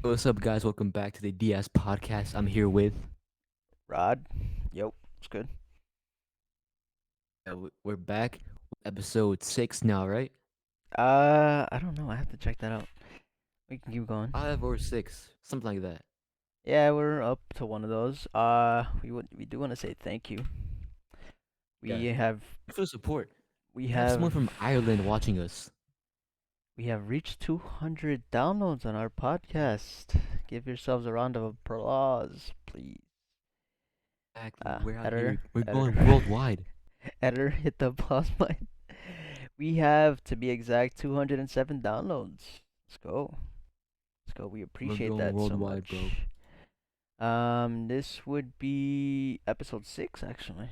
What's up, guys? Welcome back to the Diaz Podcast. I'm here with. Rod, yo, it's good. We're back with episode 6 now, right? I don't know. I have to check that out. We can keep going. 5 or 6, something like that. Yeah, we're up to one of those. We do want to say thank you. Yeah. We have Thanks for the support. we We have someone have from Ireland watching us. we have reached 200 downloads on our podcast. Give yourselves a round of applause, please. Exactly. We're out Editor, here. We're editor, going worldwide. editor, hit the applause button. We have, to be exact, 207 downloads. Let's go. Let's go. We We're appreciate going that so worldwide, bro. much. This would be episode 6, actually.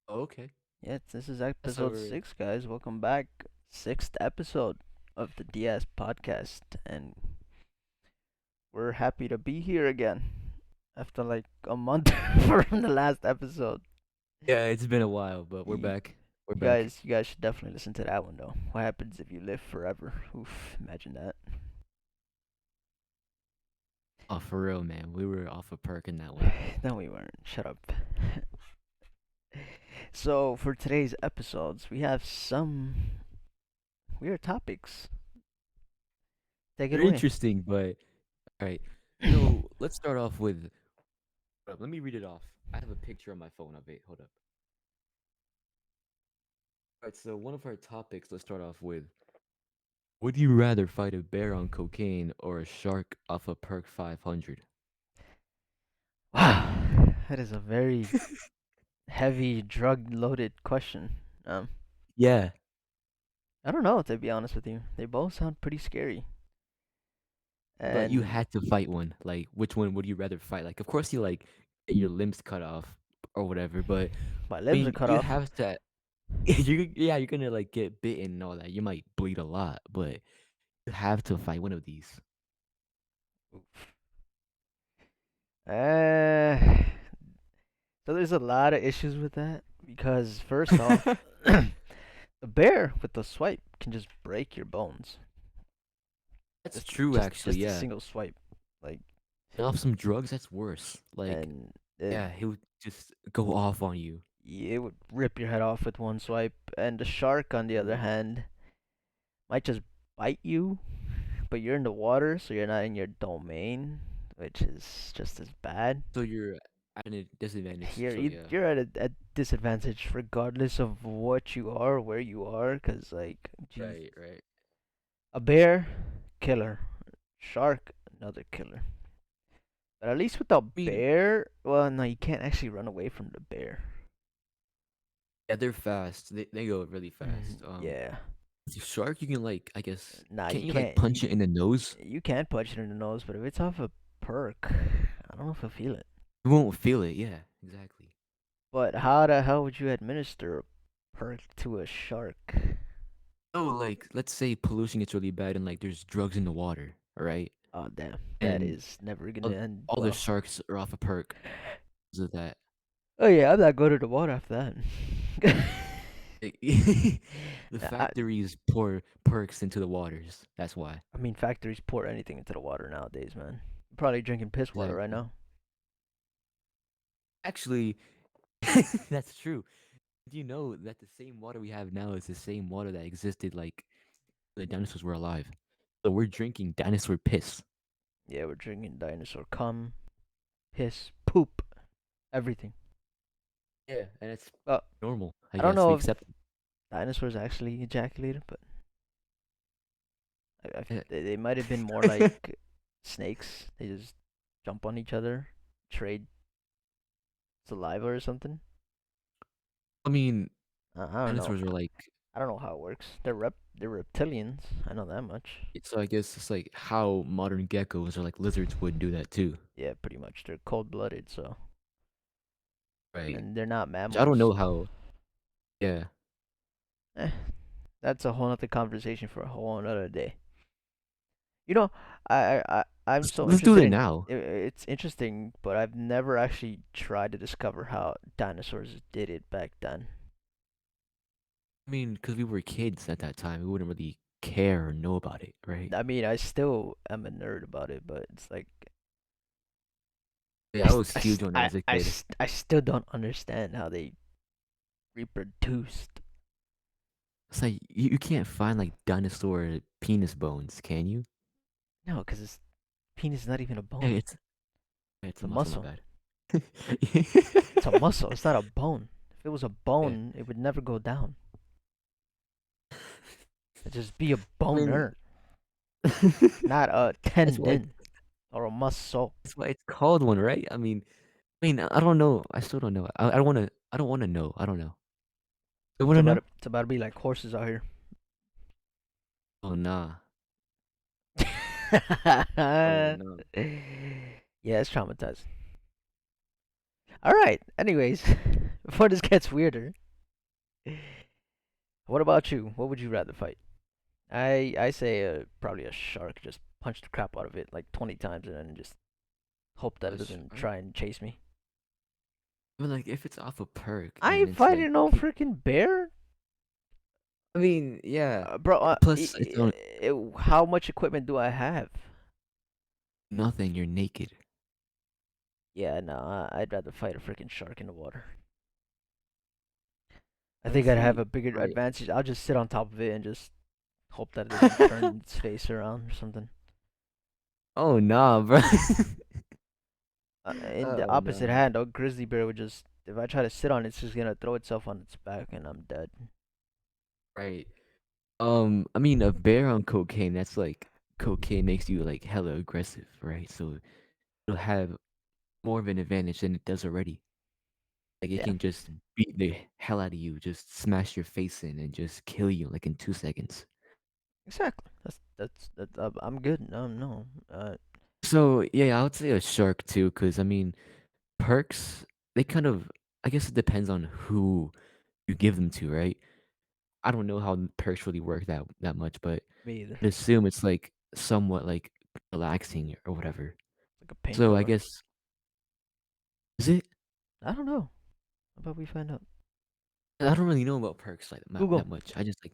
Oh, okay. Yeah, this is That's episode our. 6, guys. Welcome back. Sixth episode of the Diaz Podcast. And we're happy to be here again after like a month from the last episode. Yeah, it's been a while, but we're You, back. We're you back. guys, you guys should definitely listen to that one, though. What happens if you live forever? Oof, imagine that. Oh, for real, man. We were off a perk in that one. No, we weren't. Shut up. So, for today's episodes, we have some weird topics. Take it They're away. interesting, but. Alright. So, let's start off with. Let me read it off. I have a picture on my phone of it. Hold up. Alright, so one of our topics, let's start off with: would you rather fight a bear on cocaine or a shark off a Perk 500? Wow, that is a very heavy drug-loaded question. Um, Yeah, I don't know, to be honest with you. They both sound pretty scary. but you And had to fight one. Like, which one would you rather fight? Like, of course you like get your limbs cut off or whatever, but my I limbs are mean, cut you off. have to. You're gonna like get bitten and all that. You might bleed a lot, but you have to fight one of these. Uh, so there's a lot of issues with that because first off, the bear with the swipe can just break your bones. That's Just true, just actually. just a Yeah, single swipe. Like and off some drugs, that's worse. Like, and it yeah, he would just go off on you. it would rip your head off with one swipe. And the shark, on the other Mm. hand, might just bite you, but you're in the water, so you're not in your domain, which is just as bad. So you're at a disadvantage. You're So yeah. you're at a disadvantage regardless of what you are, where you are, cause like, geez, Right, right. a bear, killer, shark, another killer. But at least with the I mean, bear, well, no, you can't actually run away from the bear. yeah, they're fast. They go really fast. Yeah. With a shark, you can like, I guess, Nah, can't you you like can't. punch it in the nose? You can punch it in the nose, but if it's off a perk, I don't know if I feel it. You won't feel it. Yeah, exactly. But how the hell would you administer a perk to a shark? So like, let's say pollution gets really bad and like there's drugs in the water, all right? Oh damn, that And is never gonna all, end all the well. sharks are off a perk because of that. Oh yeah, I'm not going to the water after that. The Nah, factories pour perks into the waters. That's why. I mean, factories pour anything into the water nowadays, man. You're probably drinking piss water right Exactly. now. Actually, that's true. Do you know that the same water we have now is the same water that existed like the dinosaurs were alive? So we're drinking dinosaur piss. Yeah, we're drinking dinosaur cum, piss, poop, everything. Yeah, and it's Well, normal. I I don't guess know we if accept dinosaurs actually ejaculated, but it. they might have been more like snakes. They just jump on each other, trade saliva or something. I mean, I don't know. dinosaurs are like. I don't know how it works. They're reptilians. I know that much. So I guess it's like how modern geckos or like lizards would do that too. Yeah, pretty much. They're cold blooded, so Right. and they're not Which I don't mammals. know how. Yeah. Eh, that's a whole other conversation for a whole another day. You know, I'm so Let's do interested it in. now. It's interesting, but I've never actually tried to discover how dinosaurs did it back then. I mean, because we were kids at that time, we wouldn't really care or know about it, right? I mean, I still am a nerd about it, but it's like Yeah, I was huge on it as a kid. I still don't understand how they reproduced. It's like you can't find like dinosaur penis bones, can you? No, because his penis is not even a Yeah, bone. it's It's a a muscle. My muscle. bad. It's a muscle. It's not a bone. If it was a Yeah. bone, it would never go down. It'd just be a I mean, boner, not a that's why tendon or a muscle. it's called one, right? I mean, I don't know. I still don't know. I don't want to. I don't want to know. I don't know. You want to know? It's about to be like horses out here. Oh nah. Oh Yeah, no. it's traumatizing. All right. Anyways, before this gets weirder, what about you? What would you rather fight? I say probably a shark. Just punch the crap out of it like 20 times and then just hope that A it doesn't shark? try and chase me. But like, if it's off a perk, I then ain't it's like, fighting no freaking bear, I mean, yeah. bro. Plus, it's on How much equipment do I have? nothing. You're naked. Yeah, no, I'd rather fight a freaking shark in the water. I Let's think I'd have see. a bigger Right. advantage. I'll just sit on top of it and just hope that it doesn't turn its face around or something. Oh nah, bro. In the Oh opposite no. hand, a grizzly bear would just, if I try to sit on it, it's just gonna throw itself on its back and I'm dead. Right. I mean, a bear on cocaine. That's like cocaine makes you like hella aggressive, right? So it'll have more of an advantage than it does already. Like it Yeah, can just beat the hell out of you, just smash your face in, and just kill you like in 2 seconds. exactly. I'm good. No, no. So yeah, I would say a shark too, because I mean, perks they kind of. I guess it depends on who you give them to, right? I don't know how perks really work that much, but Me either. I assume it's like somewhat like relaxing or whatever. Like a So I painkiller. guess is it? I don't know. How about we find out? I don't really know about perks like Google. that much. I just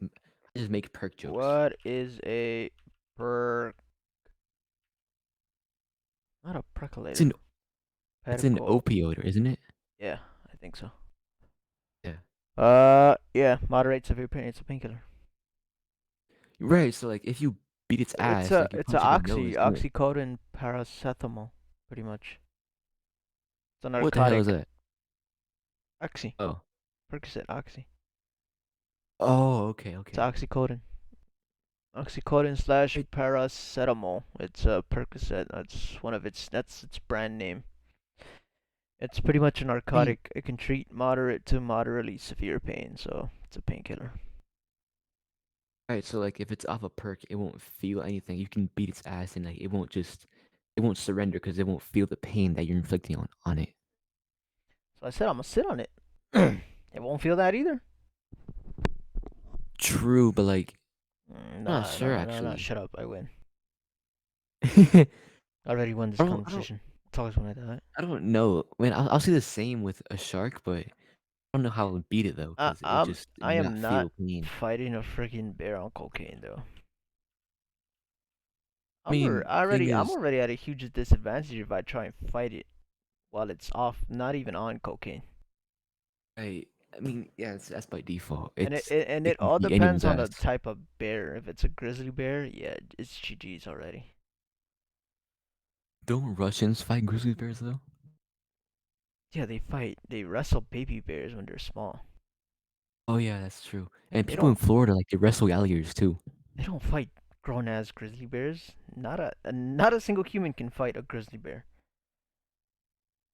make perk jokes. What is a per? Not a It's percolator. an it's an Perco. opioid, isn't it? Yeah, I think so. Yeah. Yeah, moderate severe pain. It's a painkiller. Right. So like if you beat its ass, like you It's a punch it in the nose, you won't. oxycodone paracetamol, pretty much. It's a What the hell is narcotic. that? Oxy. Oh. Percocet oxy. Oh. Okay. It's Okay. oxycodone. Oxycodone slash Wait, paracetamol. It's a Percocet. That's its brand name. It's pretty much a wait. narcotic. It can treat moderate to moderately severe pain, so it's a painkiller. Right. So like if it's off a perk, it won't feel anything. You can beat its ass and like it won't surrender because it won't feel the pain that you're inflicting on it. So I said I'm gonna sit on it. It won't feel that either. True, but like I'm not Nah, sure nah, nah, nah. actually. Shut up. I win. I I already won this don't. I don't. conversation. It's always when I die. I don't know. I mean, I'll say the same with a shark, but I don't know how I would beat it though, because it would just I not am not feel pain. fighting a freaking bear on cocaine though. I mean, thing I'm is, already at a huge disadvantage if I try and fight it while it's off, not even on cocaine. I. I mean, yeah, that's by default. And It it can all beat anyone's depends on the ass. type of bear. If it's a grizzly bear, yeah, it's GG's already. Don't Russians fight grizzly bears though? Yeah, they wrestle baby bears when they're small. Oh yeah, that's true. Yeah, And people in Florida like they wrestle alligators too. they don't fight grown ass grizzly bears. Not a single human can fight a grizzly bear.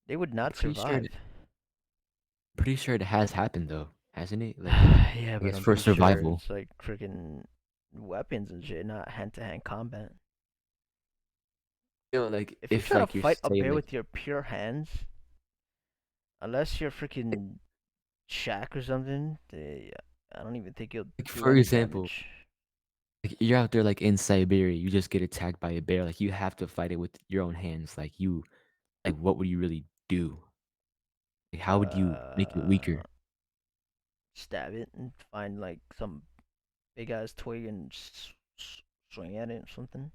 They would not Pretty sure. survive. Pretty sure it has happened though, hasn't it? Like, Yeah, I but guess I'm for pretty sure survival. it's like freaking weapons and shit, not hand to hand combat. You know, like If you if try to like you're fight a saying bear like with your pure hands, unless you're freaking Shaq or something, I don't even think you'll do for any example, damage. like you're out there like in Siberia, you just get attacked by a bear. Like you have to fight it with your own hands. Like what would you really do? Like, how would you make it Uh, weaker? Stab it and find like some big ass twig and swing at it or something.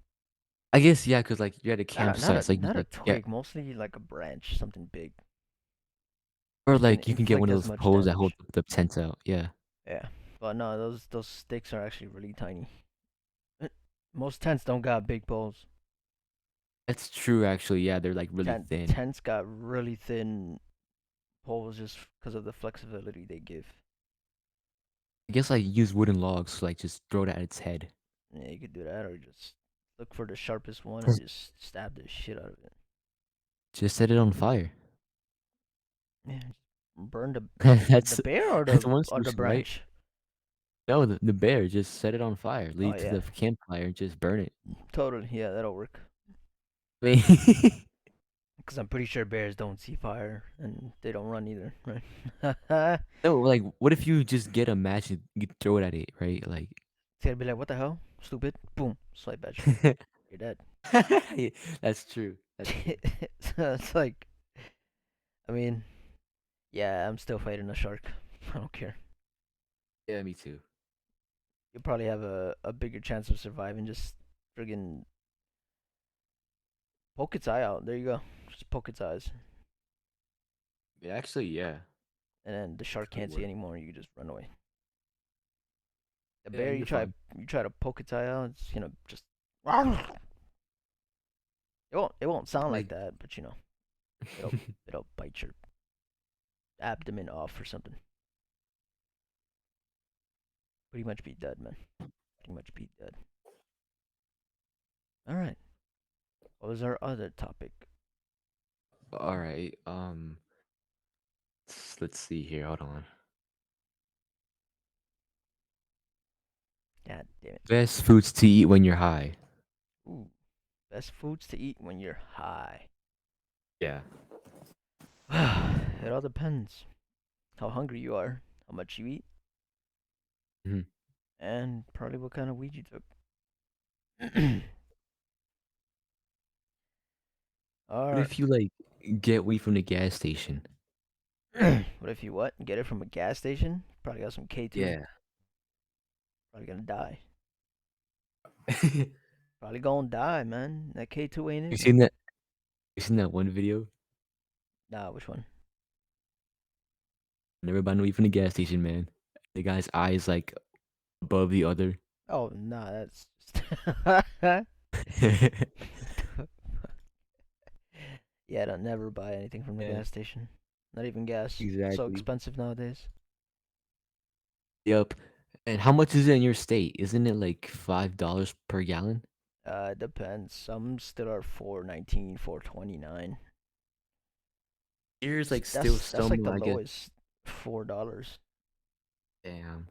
I guess yeah, cause like you're at a Not a not campsite, a so you can not a like get twig, mostly like a branch, something big. or You can like you can get one inflict of as those much poles that hold damage. the tent out. Yeah, Yeah, but no, those sticks are actually really tiny. Most tents don't got big poles. that's true. Actually, yeah, they're like really thin. Tents got really thin poles just because of the flexibility they give. I guess like use wooden logs, to, like just throw it at its head. Yeah, you could do that, or just look for the sharpest one and just stab the shit out of it. Just set it on fire. Yeah, just burn the that's bear or that's the one or the solution, right? branch. No, the bear. Just set it on fire. Oh Lead to yeah, the campfire and just burn it. totally. Yeah, that'll work. I mean, Because I'm pretty sure bears don't see fire and they don't run either, right? no, like what if you just get a match and you throw it at it, right? Like, It's gonna be like, what the hell? Stupid. Boom. Swipe at you. You're dead. yeah, that's true. That's true. So it's like, I mean, yeah, I'm still fighting a shark. I don't care. Yeah, me too. You'll probably have a bigger chance of surviving. Just friggin' poke its eye out. There you go. Just poke its eyes. Yeah, actually, yeah, And then the shark could can't see work. anymore. You just run away. The Yeah, bear, you're fine. you try to poke its eye out. It's just it won't sound like Like, that, but it'll bite your abdomen off or something. Pretty much be dead, man. Pretty much be dead. All right. What was our other topic? all right. Let's see here. Hold on. God damn it. Best foods to eat when you're high. Ooh, best foods to eat when you're high. Yeah. It all depends how hungry you are, how much you eat, Mhm. and probably what kind of weed you took. What All if you like get weed from the gas station? right. What if you what? Get it from a gas station? Probably got some K2. Yeah. Probably gonna die. you Probably gonna die, man. That K2 ain't it, man. seen that? You seen that one video? Nah, which one? Never buying weed from the gas station, man. The guy's eyes like above the other. Oh, nah, that's yeah, don't never buy anything from the Yeah, gas station. Not even gas. So exactly. expensive nowadays. Yep. And how much is it in your state? Isn't it like $5 per gallon? It depends. Some still are 4.19, 4.29. Here's like still That's like some, the I guess. lowest, $4. Damn.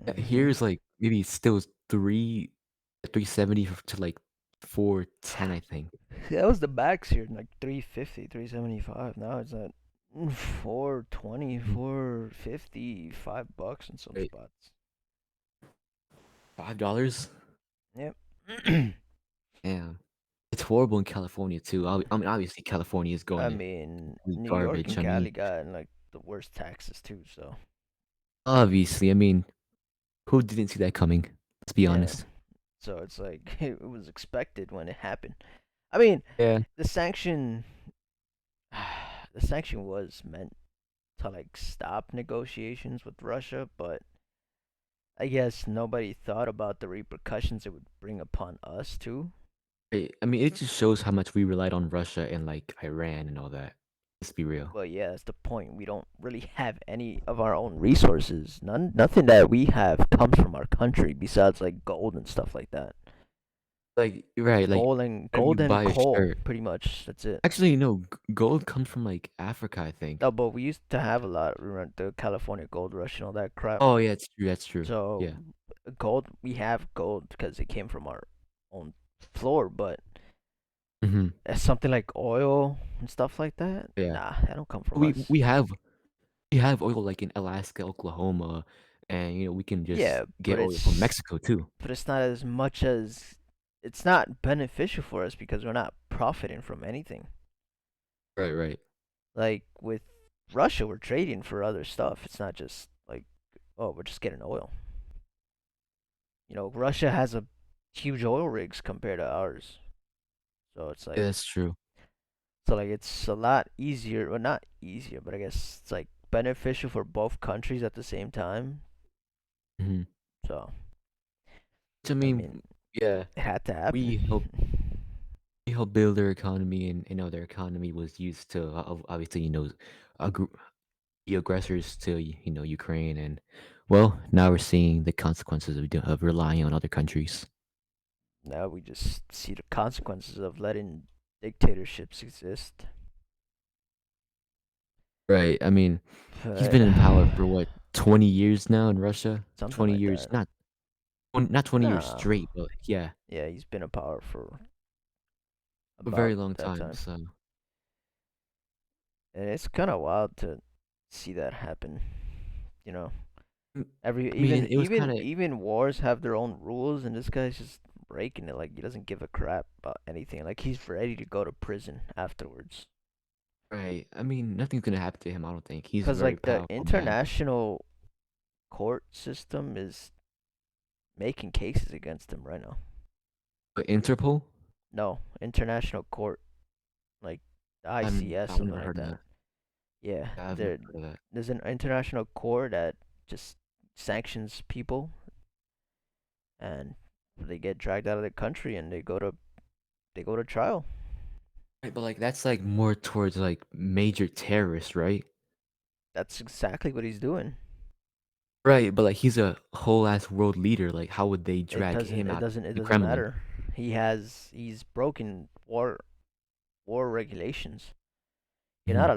Mhm. Here's like maybe still 370 to like 410, I think. That was the max here, like 350, 375. Now it's at 420, Mhm. 450, $5 in some Wait, spots. $5? Yep. Damn. It's horrible in California too. I mean, obviously California is going I to mean, be New York garbage. and I mean, Cali got like the worst taxes too. So obviously, I mean, who didn't see that coming? Let's be yeah. honest. So it's like it was expected when it happened. I mean, Yeah. the sanction, the sanction was meant to like stop negotiations with Russia, but I guess nobody thought about the repercussions it would bring upon us too. I mean, it just shows how much we relied on Russia and like Iran and all that. Let's be real. But yeah, that's the point. We don't really have any of our own resources. Nothing that we have comes from our country besides like gold and stuff like that. Like, right, like, whenever you Gold and buy a coal, shirt. pretty much. That's it. Actually, no, gold comes from like Africa, I No, think. but we used to have a lot. Remember the California gold rush and all that crap. Oh yeah, it's true. That's true. So Yeah. gold, we have gold because it came from our own floor. But Hmm. something like oil and stuff like that, Yeah. nah, that don't come from We us. we have we have oil like in Alaska, Oklahoma, and we can just Yeah, get oil from Mexico too. but it's not as much as it's not beneficial for us because we're not profiting from anything. Right, right. Like with Russia, we're trading for other stuff. It's not just like, oh, we're just getting oil. Russia has a huge oil rigs compared to ours. So it's Yeah, like that's true. it's a lot easier, well not easier, but I guess it's like beneficial for both countries at the same time. Hmm. So I I mean, mean, yeah, it had to we help happen. we help build their economy, and their economy was used to obviously the aggressors to Ukraine, and well, now we're seeing the consequences of relying on other countries. Now we just see the consequences of letting dictatorships exist. Right. I mean, he's But been in power for what, 20 years now in Russia? something 20 like years, that. not 20 years No. straight, but yeah, Yeah, he's been in power for a very about long that time. time. So, And it's kind of wild to see that happen. You know, mm, every I mean, even it was kind even of even wars have their own rules, and this guy's just breaking it. Like he doesn't give a crap about anything. Like he's ready to go to prison afterwards. right. I mean, nothing's gonna happen to him. I don't think he's a Cause very like the powerful man. international court system is making cases against him right now. But Interpol, No, international court, like the ICS, I've something never like heard of that. that. Yeah, Yeah, I've never heard of that. there's an international court that just sanctions people, and they get dragged out of the country and they go to trial. Right, but like that's like more towards like major terrorists, right? That's exactly what he's doing. Right, but like he's a whole ass world leader. Like, how would they It drag doesn't him it out of doesn't it the doesn't Kremlin? matter. He's broken war regulations. Mhm.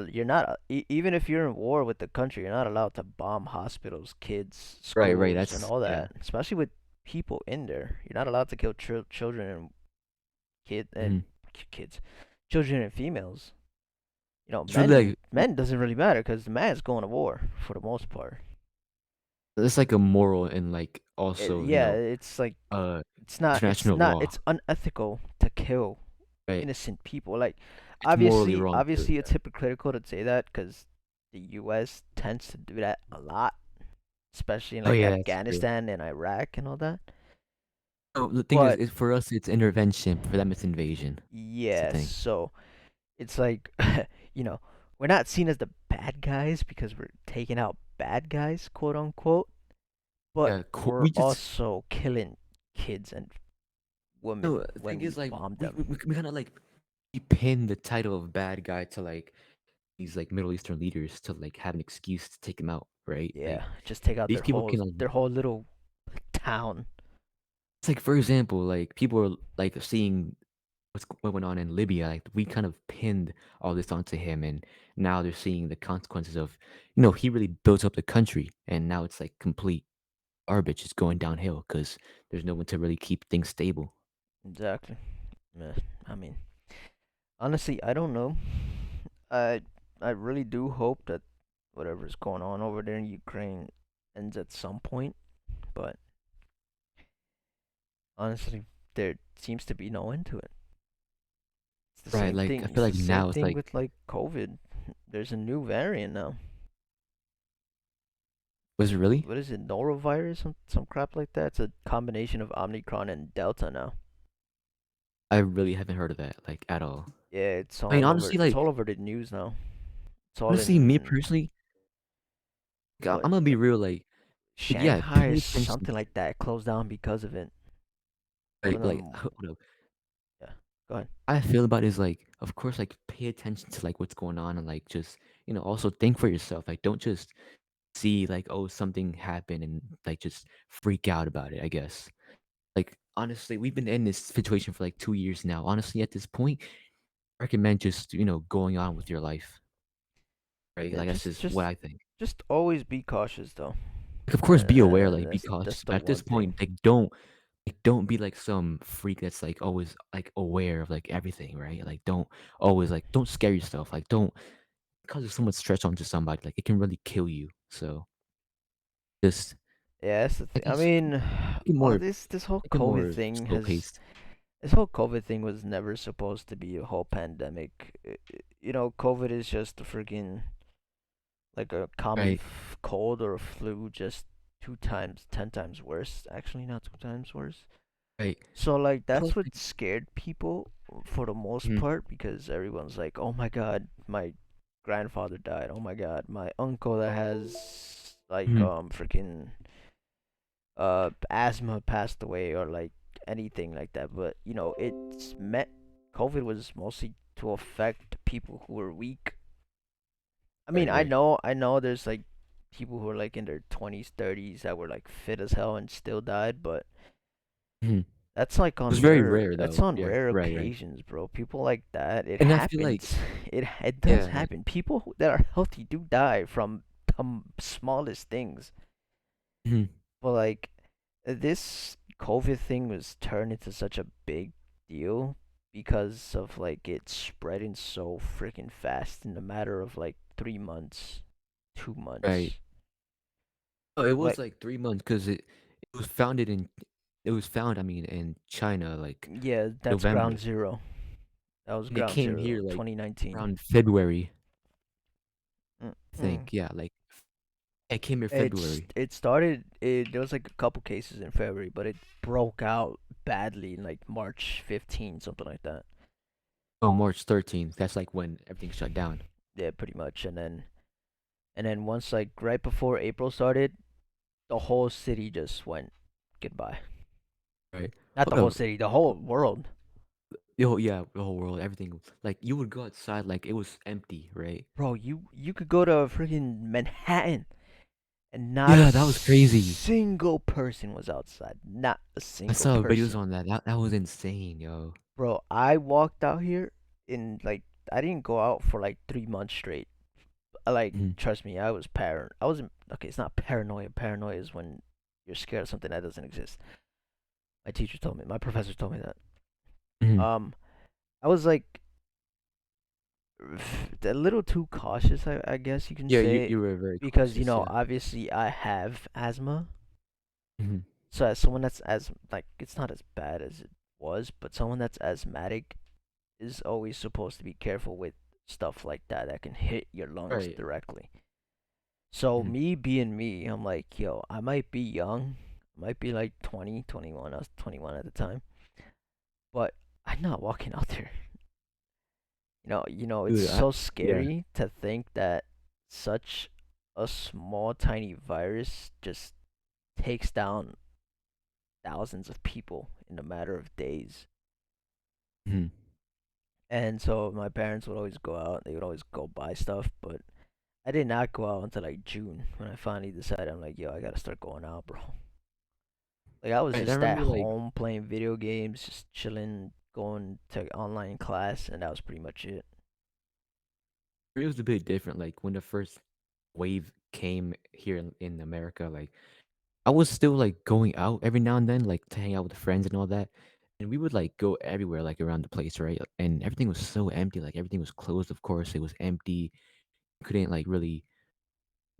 Even if you're in war with the country, you're not allowed to bomb hospitals, kids, Right, right. schools, and That's all yeah. that. Especially with people in there, you're not allowed to kill children and kid and Mhm. kids, children and females. It's really Men like men doesn't really matter because the man's going to war for the most part. it's like a moral and like also Yeah, it's like uh it's international not law, it's unethical to kill right? innocent people. Like It's morally obviously, wrong too. obviously, it's Yeah. hypocritical to say that because the U.S. tends to do that a lot, especially in Oh like yeah, that's true. Afghanistan and Iraq and all that. So the thing is, But for us, it's intervention. For them, it's invasion. That's the yeah, thing. so it's like you know we're not seen as the bad guys because we're taking out bad guys, quote unquote, but Yeah, we're we just also killing kids and women no. The when thing we is, like, bomb we them. we, we kind of like we pin the title of bad guy to like these like Middle Eastern leaders to like have an excuse to take him out, right? Yeah, Like just take out these their people whole can like their whole little town. it's like for example, like people are like seeing what went on in Libya. Like we kind of pinned all this onto him, and now they're seeing the consequences of he really built up the country, and now it's like complete garbage. It's going downhill because there's no one to really keep things stable. Exactly. Yeah, I mean, honestly, I don't know. I I really do hope that whatever's going on over there in Ukraine ends at some point, but honestly, there seems to be no end to it. It's the Right, same like, I thing. feel It's the like same now it's thing like with like COVID. There's a new variant now. was it really? What is it? Norovirus? Some crap like that. It's a combination of Omicron and Delta now. I really haven't heard of that, like, at all. Yeah, it's I mean, all over. honestly, It's all like over the news now. It's all honestly, me in personally, like, I'm what gonna be real, like, yeah, Shanghai pay or attention something like that closed down because of it. One of like, them. hold up. Yeah. Go ahead. How I feel about it is like, of course, like, pay attention to like what's going on and like just also think for yourself. Like, don't just see like, oh, something happened and like just freak out about it. I guess. Like, honestly, we've been in this situation for like 2 years now. Honestly, at this point, I recommend just going on with your life. Right? Yeah, Like that's just just what just I think. just always be cautious though. Like, of course, be aware, like be That's cautious, the but at this one thing. point, like don't be like some freak that's like always like aware of like everything, right? Like don't always like don't scare yourself. Like don't cause so much stress onto somebody. Like it can really kill you. So just Yeah, that's the I thing. I guess mean, make it all more this whole make it COVID more thing slow has paced. this whole COVID thing was never supposed to be a whole pandemic. COVID is just a freaking like a common Right. cold or a flu just two times, 10 times worse. Actually, not 2 times worse. Right. So like I feel that's what like scared people for the most mhm, part because everyone's like, "Oh my god, my grandfather died. Oh my god, my uncle that has like mhm, freaking asthma passed away or like anything like that." But you know, it's meant COVID was mostly to affect people who were weak. I mean, right, I right. know I know there's like people who are like in their 20s, 30s that were like fit as hell and still died, but Mhm. It that's like was on very rare. rare That's though. on Yeah, rare right, right. occasions, bro. People like that, it And I feel like happens. It does yeah, like happen. That are healthy do die from the smallest things. mhm, But like this COVID thing was turned into such a big deal because of like it spreading so freaking fast in a matter of like 3 months, two right. months. Oh, it was Like like 3 months because it was founded in it was found, I mean, in China like yeah, that's November. ground zero. That was And it ground came zero, here like 2019. around February, I Mm-mm. think. Yeah, like it came here It's February. it started. There was like a couple cases in February, but it broke out badly in like March 15, something like that. Oh, March 13th. That's like when everything shut down. Yeah, pretty much. And then once like right before April started, the whole city just went goodbye. Right. Not the Hold whole up. city, the whole world. Yo, yeah, the whole world, everything. Like you would go outside, like it was empty, right? Bro, you could go to freaking Manhattan and not a Yeah, that was crazy. single person was outside. Not a I single saw videos person. on that. That was insane, yo. Bro, I walked out here in like I didn't go out for like 3 months straight. Like Mhm, trust me, I was I wasn't okay. It's not paranoia. Paranoia is when you're scared of something that doesn't exist. My teacher told me. My professor told me that. mhm. Um, I was like a little too cautious. I guess you can Yeah, you say you were very because you cautious. know Yeah. obviously I have asthma. Mhm. So as someone that's as like it's not as bad as it was, but someone that's asthmatic is always supposed to be careful with stuff like that that can hit your lungs Right. directly. So Mhm. me being me, I'm like, yo, I might be young, I might be like 20, 21. I was 21 at the time, but I'm not walking out there. It's Dude, so yeah. scary to think that such a small, tiny virus just takes down thousands of people in a matter of days. Mhm. And so my parents would always go out. They would always go buy stuff, but I did not go out until like June when I finally decided I'm like, yo, I gotta start going out, bro. Like I was Right. I just at remember like home playing video games, just chilling, going to online class, and that was pretty much it. it was a bit different. Like when the first wave came here in America, like I was still like going out every now and then, like to hang out with friends and all that. And we would like go everywhere, like around the place, right? And everything was so empty. Like everything was closed, of course. It was empty. Couldn't like really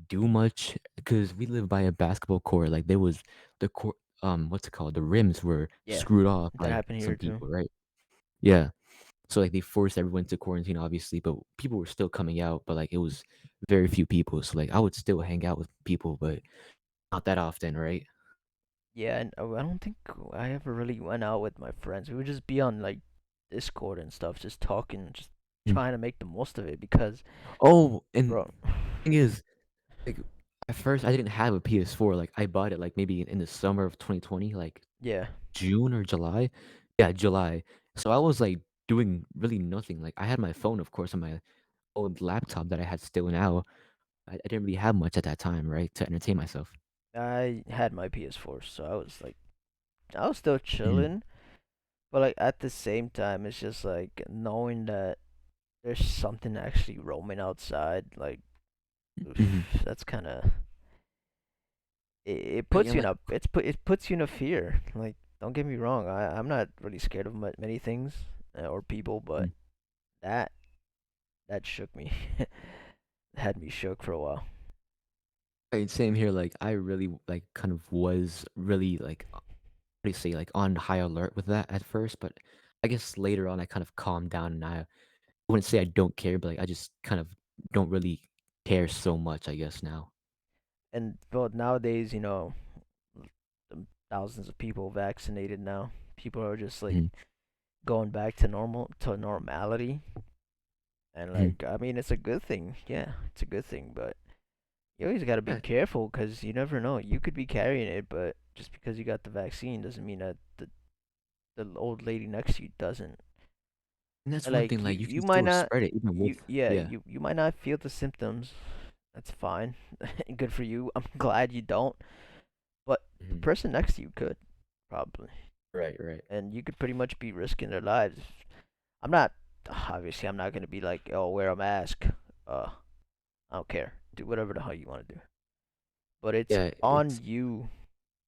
do much because we live by a basketball court. Like there was the court, what's it called? The rims were Yeah, screwed off that by happened some here too. people, right? Yeah. So like they forced everyone to quarantine, obviously, but people were still coming out. But like it was very few people. So like I would still hang out with people, but not that often, right? Yeah, and I don't think I ever really went out with my friends. We would just be on like Discord and stuff, just talking, just Mm. trying to make the most of it because, Oh, and bro, thing is, like at first I didn't have a PS4. Like I bought it like maybe in the summer of 2020, like yeah, June or July. Yeah, July. So I was like doing really nothing. Like I had my phone, of course, on my old laptop that I had still now. I didn't really have much at that time, right, to entertain myself. I had my PS4, so I was still Mhm, chilling, but like at the same time, it's just like knowing that there's something actually roaming outside. Like mhm. that's kind of it Right, puts and you in like, it puts you in a fear. Like don't get me wrong, I'm not really scared of many things or people, but mm, that that shook me, had me shook for a while. right, same here. Like I really like kind of was really like what do you say, like on high alert with that at first, but I guess later on I kind of calmed down and I wouldn't say I don't care, but like I just kind of don't really care so much, I guess now. And well, nowadays, thousands of people vaccinated now. People are just like Mhm, going back to normality, and mhm. like I mean, it's a good thing. Yeah, it's a good thing, but you always got to be Yeah, careful because you never know. You could be carrying it, but just because you got the vaccine doesn't mean that the old lady next to you doesn't. and that's one Like thing. Like you you can might still not spread it even with. Yeah. you might not feel the symptoms. That's fine. Good for you. I'm glad you don't. But the Mhm. person next to you could probably, Right. Right. and you could pretty much be risking their lives. I'm not obviously I'm not gonna be like, oh, wear a mask. I don't care. Do whatever the hell you want to do. But it's Yeah. on It's you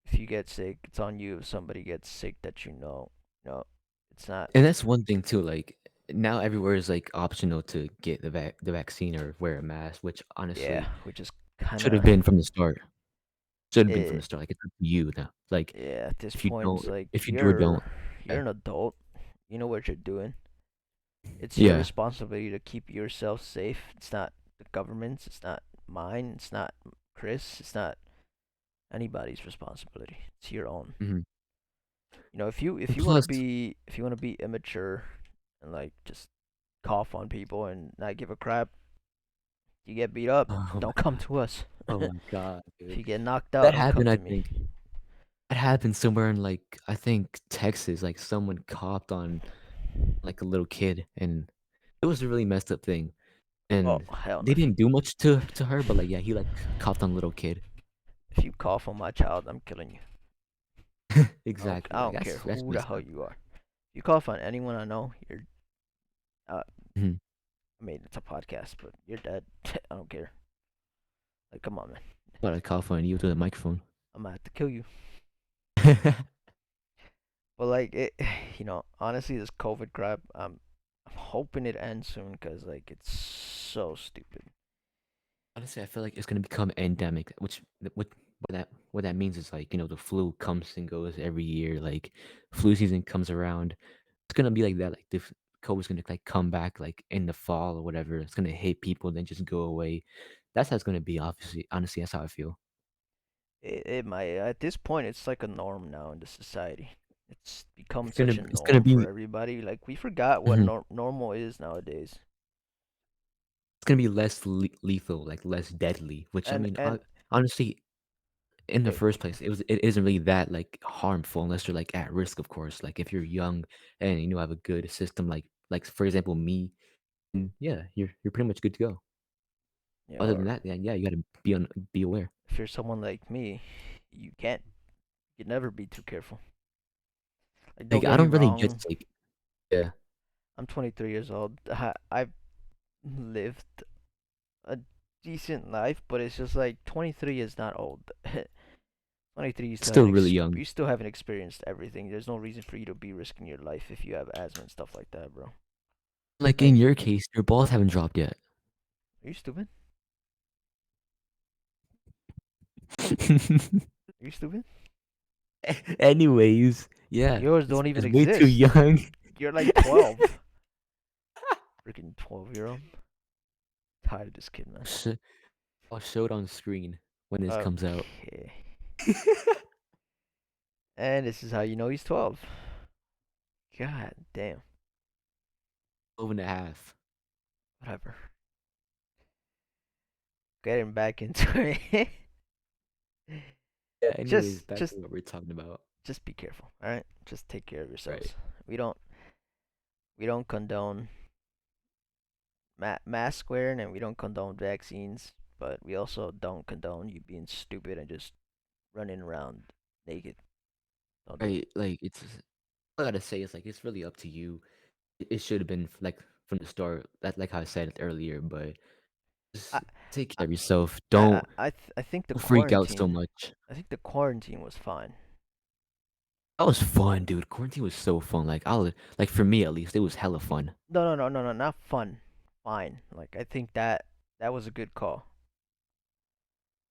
if you get sick. It's on you if somebody gets sick that you know. No, it's not. and that's one thing too. Like now everywhere is like optional to get the vaccine or wear a mask, which Yeah, honestly which is kind should have of been from the start. Should have been from the it. start. Like it's up to you now. Like Yeah, at this if you point, don't, it's like if you do or don't. you're Yeah. an adult. You know what you're doing. It's your Yeah. responsibility to keep yourself safe. It's not the government's. It's not mine. It's not Chris. It's not anybody's responsibility. It's your own. Hmm. If And you want to plus, be immature and like just cough on people and not give a crap, you get beat up. oh my Don't come god, to us. oh my god, If dude, you get knocked out, that don't come happened. I to me. think that happened somewhere in like I think Texas. Like someone copped on like a little kid, and it was a really messed up thing. Oh And hell no! they didn't do much to her, but like yeah, he like copped on a little kid. If you cough on my child, I'm killing you. Exactly. I Like don't care that's who the messed hell up. you are. If you cough on anyone I know, you're. Uh, Mhm. I mean, it's a podcast, but you're dead. I don't care. Like, come on, man. But I cough on you to the microphone. I'm gonna have to kill you. But like it, honestly, this COVID crap, I'm hoping it ends soon because like it's so stupid. Honestly, I feel like it's gonna become endemic, which what that means is like the flu comes and goes every year. Like flu season comes around, it's gonna be like that. Like the COVID's gonna like come back like in the fall or whatever. It's gonna hit people, then just go away. That's how it's gonna be. Obviously, honestly, that's how I feel. It might at this point it's like a norm now in the society. It's become It's such gonna a it's gonna norm for be everybody. Like we forgot what mhm. normal is nowadays. It's gonna be less lethal, like less deadly. Which I And mean, and honestly, in the it, first place, it isn't really that like harmful unless you're like at risk, of course. Like if you're young and have a good system, like for example me, and yeah, you're pretty much good to go. Other than or that, then yeah, you gotta be aware. if you're someone like me, you can't. You can never be too careful. Like don't Like get I me don't really get wrong. like yeah, I'm 23 years old. I've lived a decent life, but it's just like 23 is not old. 23, still really young. you still haven't experienced everything. There's no reason for you to be risking your life if you have asthma and stuff like that, bro. Like in Like, your case, your balls haven't dropped yet. are you stupid? Are you stupid? Anyways, yeah, Yours it's don't even it's way too exist. young. You're like 12. Freaking 12-year-old. Tired of this kid, man. Sh- I'll show it on screen when this comes out. Okay. And this is how you know he's 12. God damn. 12 and a half. Whatever. Getting back into it. Yeah, anyways, just back just to what we're talking about. just be careful, all right? Just take care of Right. yourselves. We don't we don't condone mask wearing, and we don't condone vaccines, but we also don't condone you being stupid and just running around naked. Don't do it. Right, like, all I gotta say is, like, it's really up to you. It should have been, like, from the start, that like how I said it earlier, but I just take care of yourself. Don't I think the freak out so quarantine. much. I think the quarantine was fine. That was fun, dude. Quarantine was so fun. Like, for me at least, it was hella fun. No, not fun. Fine. Like I think that was a good call.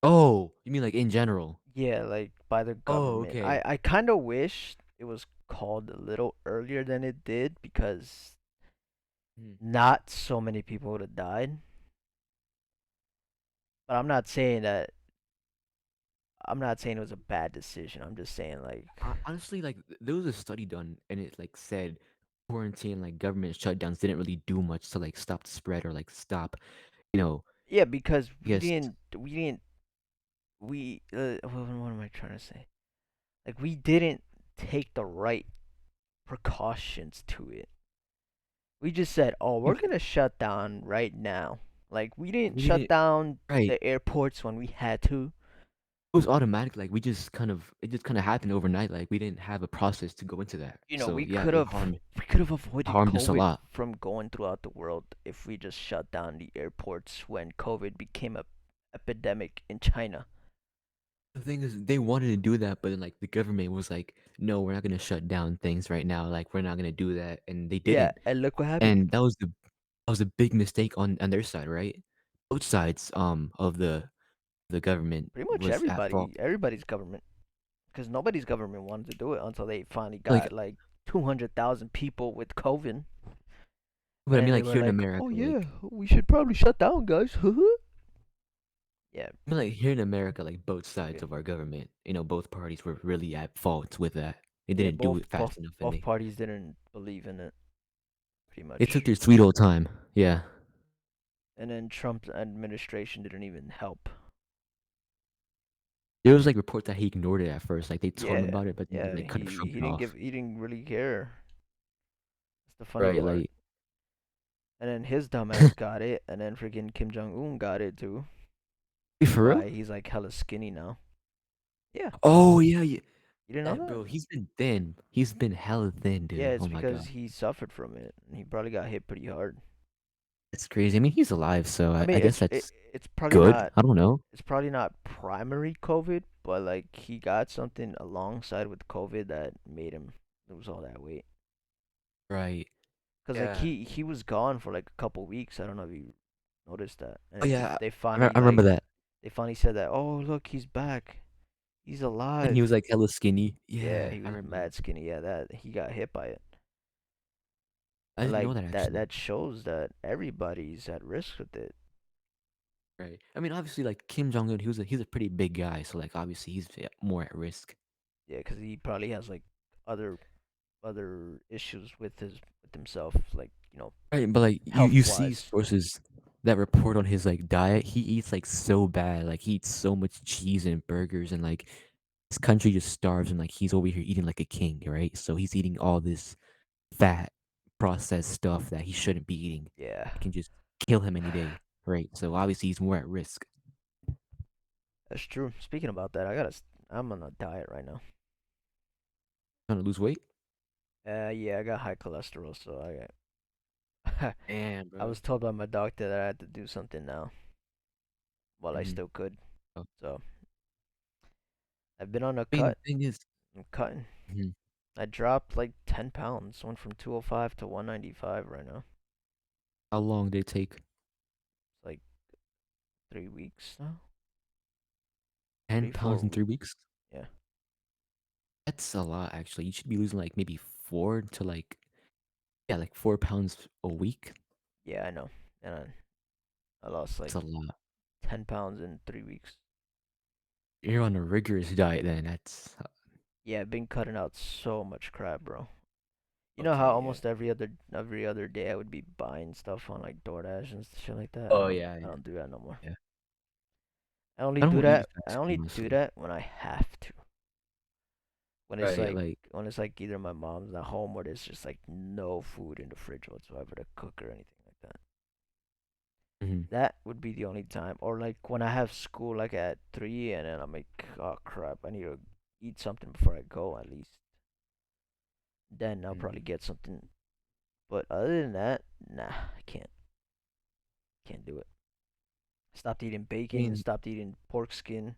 Oh, you mean, like, in general? Yeah, like by the Oh, government. okay. I kind of wish it was called a little earlier than it did because Hmm. not so many people would have died. But I'm not saying that I'm not saying it was a bad decision. I'm just saying like, Honestly, like there was a study done, and it like said quarantine, like government shutdowns, didn't really do much to like stop the spread or like stop, you know, yeah, because I guess. what am I trying to say? Like we didn't take the right precautions to it. We just said, "Oh, we're gonna shut down right now." Like we didn't We shut didn't down right. the airports when we had to. It was automatic. Like we just kind of it just kind of happened overnight. Like we didn't have a process to go into that. You know, So we yeah, could have we could have it avoided harmed us a COVID lot. from going throughout the world if we just shut down the airports when COVID became a epidemic in China. The thing is, they wanted to do that, but then like the government was like, "No, we're not gonna shut down things right now. Like we're not gonna do that," and they Yeah, didn't. and look what happened. And that was a big mistake on their side, right? Both sides of the government Pretty much was at fault. everybody's government, because nobody's government wanted to do it until they finally Like, got like 200,000 people with COVID, but and I then mean, they like were here in like, "Oh America, yeah, we should probably shut down, guys." Yeah, I mean, like here in America, like both sides yeah, of our government, both parties were really at fault with that. They yeah. didn't do it fast enough, and Both parties didn't believe in it, pretty they took much. their sweet old time. Yeah, And then Trump's administration didn't even help. there was like reports that he ignored it at first. Like they told him Yeah, about it, but then he yeah. like kind of shrugged He it didn't off. really care. That's the funny Right? part. Like, And then his dumbass got it, and then freaking Kim Jong Un got it too. That's for real? why he's like hella skinny now. Yeah, Oh yeah, yeah. you didn't know That that? bro, he's been thin. He's been hella thin, Yeah, dude. it's Oh my because god, he suffered from it, and he probably got hit pretty hard. that's crazy. I mean, he's alive, so I I mean, guess that's it's probably good. not I don't know. primary COVID, but like he got something alongside with COVID that made him lose all that weight. Right? Cause like Yeah. he was gone for like a couple weeks. I don't know if you noticed that. And Oh then yeah, they finally I remember that. they finally said that, "Oh, look, he's back. He's And he alive." was like hella skinny. Yeah, Yeah, he I was remember that. mad skinny. Yeah, that he got hit by it. I And didn't like know that actually. that shows that everybody's at risk with it. Right. I mean, obviously, like Kim Jong Un, he's a pretty big guy, so like obviously he's more at risk. Yeah, cuz he probably has like other issues with himself, like, Right, but like you see health-wise. sources that report on his like diet. He eats like so bad. Like he eats so much cheese and burgers, and like his country just starves, and like he's over here eating like a king, right? So he's eating all this fat, processed stuff that he shouldn't be eating. Yeah. It can just kill him any day, right? So obviously he's more at risk. That's true. Speaking about that, I'm on a diet right now. Trying to lose weight. Yeah, I got high cholesterol, so I Damn, I bro. was told by my doctor that I had to do something now while I Mhm. still could. Oh, So I've been on a I mean, the cut. thing is, I'm cutting. mhm, I dropped like 10 pounds. Went from 205 to 195 right now. how long did it take? It's like 3 weeks now. Ten Three, four pounds in weeks. 3 weeks. Yeah. That's a lot, actually. You should be losing like maybe 4 to like 4 pounds a week. Yeah, I know. And I lost That's like a lot. 10 pounds in 3 weeks. You're on a rigorous diet then. That's Yeah, I've been cutting out so much crap, bro. You know how okay. Yeah. almost every other day I would be buying stuff on like DoorDash and shit like that. Oh yeah, I yeah, don't do that no more. yeah. I only I do don't eat that. I fast food only do honestly. that when I have to. Right, like, When it's like either my mom's not home or there's just like no food in the fridge whatsoever to cook or anything like that. mhm, That would be the only time. Or like when I have school like at 3 and then I'm like, oh crap, I need to eat something before I go at least. Then I'll mhm. probably get something. But other than that, nah, I can't. Can't do it. Stopped eating I bacon, mean, stopped eating pork skin,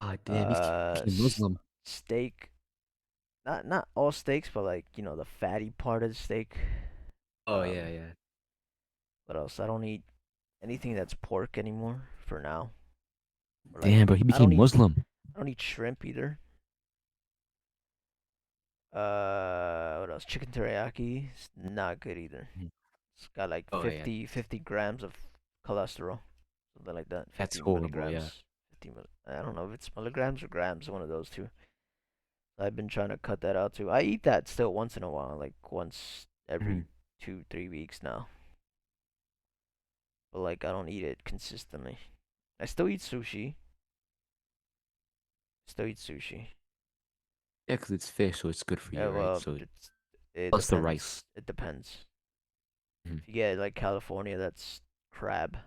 ah, damn, uh, became Muslim. steak. Not all steaks, but like, the fatty part of the steak. Oh yeah, Um, yeah. what else? I don't eat anything that's pork anymore for now. Or like Damn, bro, he became Muslim. I don't eat shrimp either. What else? Chicken teriyaki. It's not good either. Mhm. It's got like Oh yeah, 50 grams of cholesterol, something like that. that's 50 horrible. Yeah, milligrams. I don't know if it's milligrams or grams, one of those two. I've been trying to cut that out too. I eat that still once in a while, like once every Mhm. 2, 3 weeks now. But like I don't eat it consistently. I still eat sushi. Still eat sushi. Yeah, because it's fish, so it's good for Yeah, you, right? well, So it plus the rice. depends. It depends. Mhm. If you get like California, that's crab.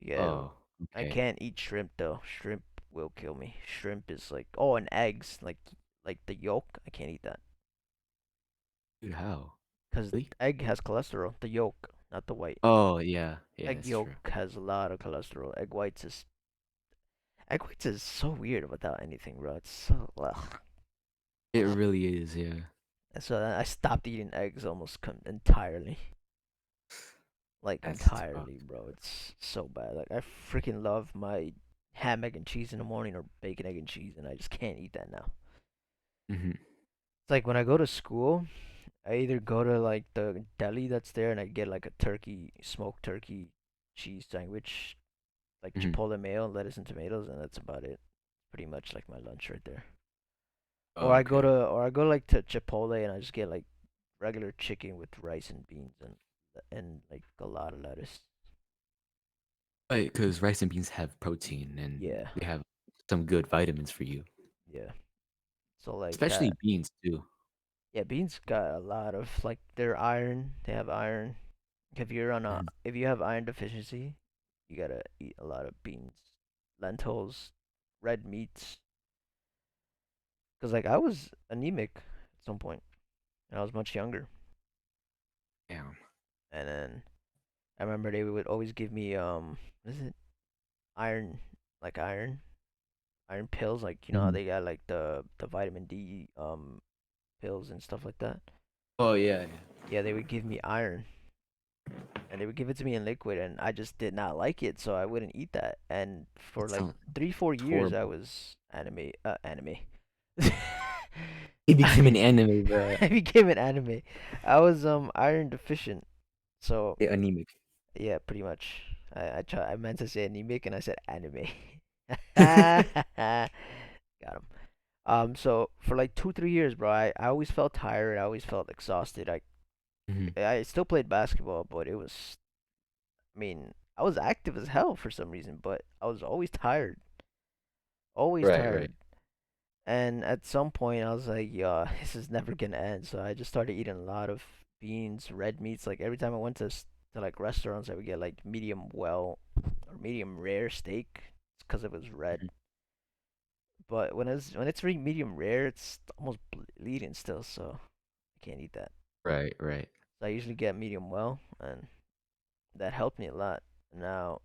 Yeah, Oh, I okay. can't eat shrimp though. Shrimp will kill me. Shrimp is like oh, and eggs like the yolk. I can't eat that Dude, how? because Really? egg has cholesterol. The yolk, not the white. Oh, yeah. Yeah, Egg that's true. yolk has a lot of cholesterol. Egg whites is so weird without anything, bro. It's so ugh. It really is, yeah. And so then I stopped eating eggs almost entirely. Like That's tough. entirely, bro. It's so bad. Like I freaking love my ham, egg, and cheese in the morning or bacon, egg, and cheese, and I just can't eat that now. Hmm. It's like when I go to school, I either go to like the deli that's there and I get like a smoked turkey cheese sandwich, like Hmm. chipotle mayo, lettuce and tomatoes, and that's about it. Pretty much like my lunch right there. Oh, okay. Or I go like to Chipotle and I just get like regular chicken with rice and beans and like a lot of lettuce. Right, because rice and beans have protein and Yeah, they have some good vitamins for you, yeah. So like especially that. beans too. Yeah, beans got a lot of like their iron. They have iron. Mhm. If you have iron deficiency, you gotta eat a lot of beans, lentils, red meats. Cause like I was anemic at some point, and I was much younger. Damn. And then I remember they would always give me what is it, iron, like iron pills. Like you know how Mhm. they got like the vitamin D pills and stuff like that. Oh yeah, yeah. Yeah, they would give me iron, and they would give it to me in liquid, and I just did not like it, so I wouldn't eat that. And for That like sounds 3, 4 years, I horrible. was anime. He became I an anime, bro. I became an anime. I was iron deficient, so Yeah, anemic. yeah, pretty much. I meant to say anemic, and I said anime. Got him. So for like 2, 3 years, bro, I always felt tired. I always felt exhausted. Hmm. I still played basketball, but I mean, I was active as hell for some reason, but I was always tired. Always Right, right. tired. And at some point, I was like, "Yo, this is never gonna end." So I just started eating a lot of beans, red meats. Like every time I went to like restaurants, I would get like medium well or medium rare steak because it was red. Mhm. But when it's really medium rare, it's almost bleeding still, so I can't eat that. Right, right. So I usually get medium well, and that helped me a lot. Now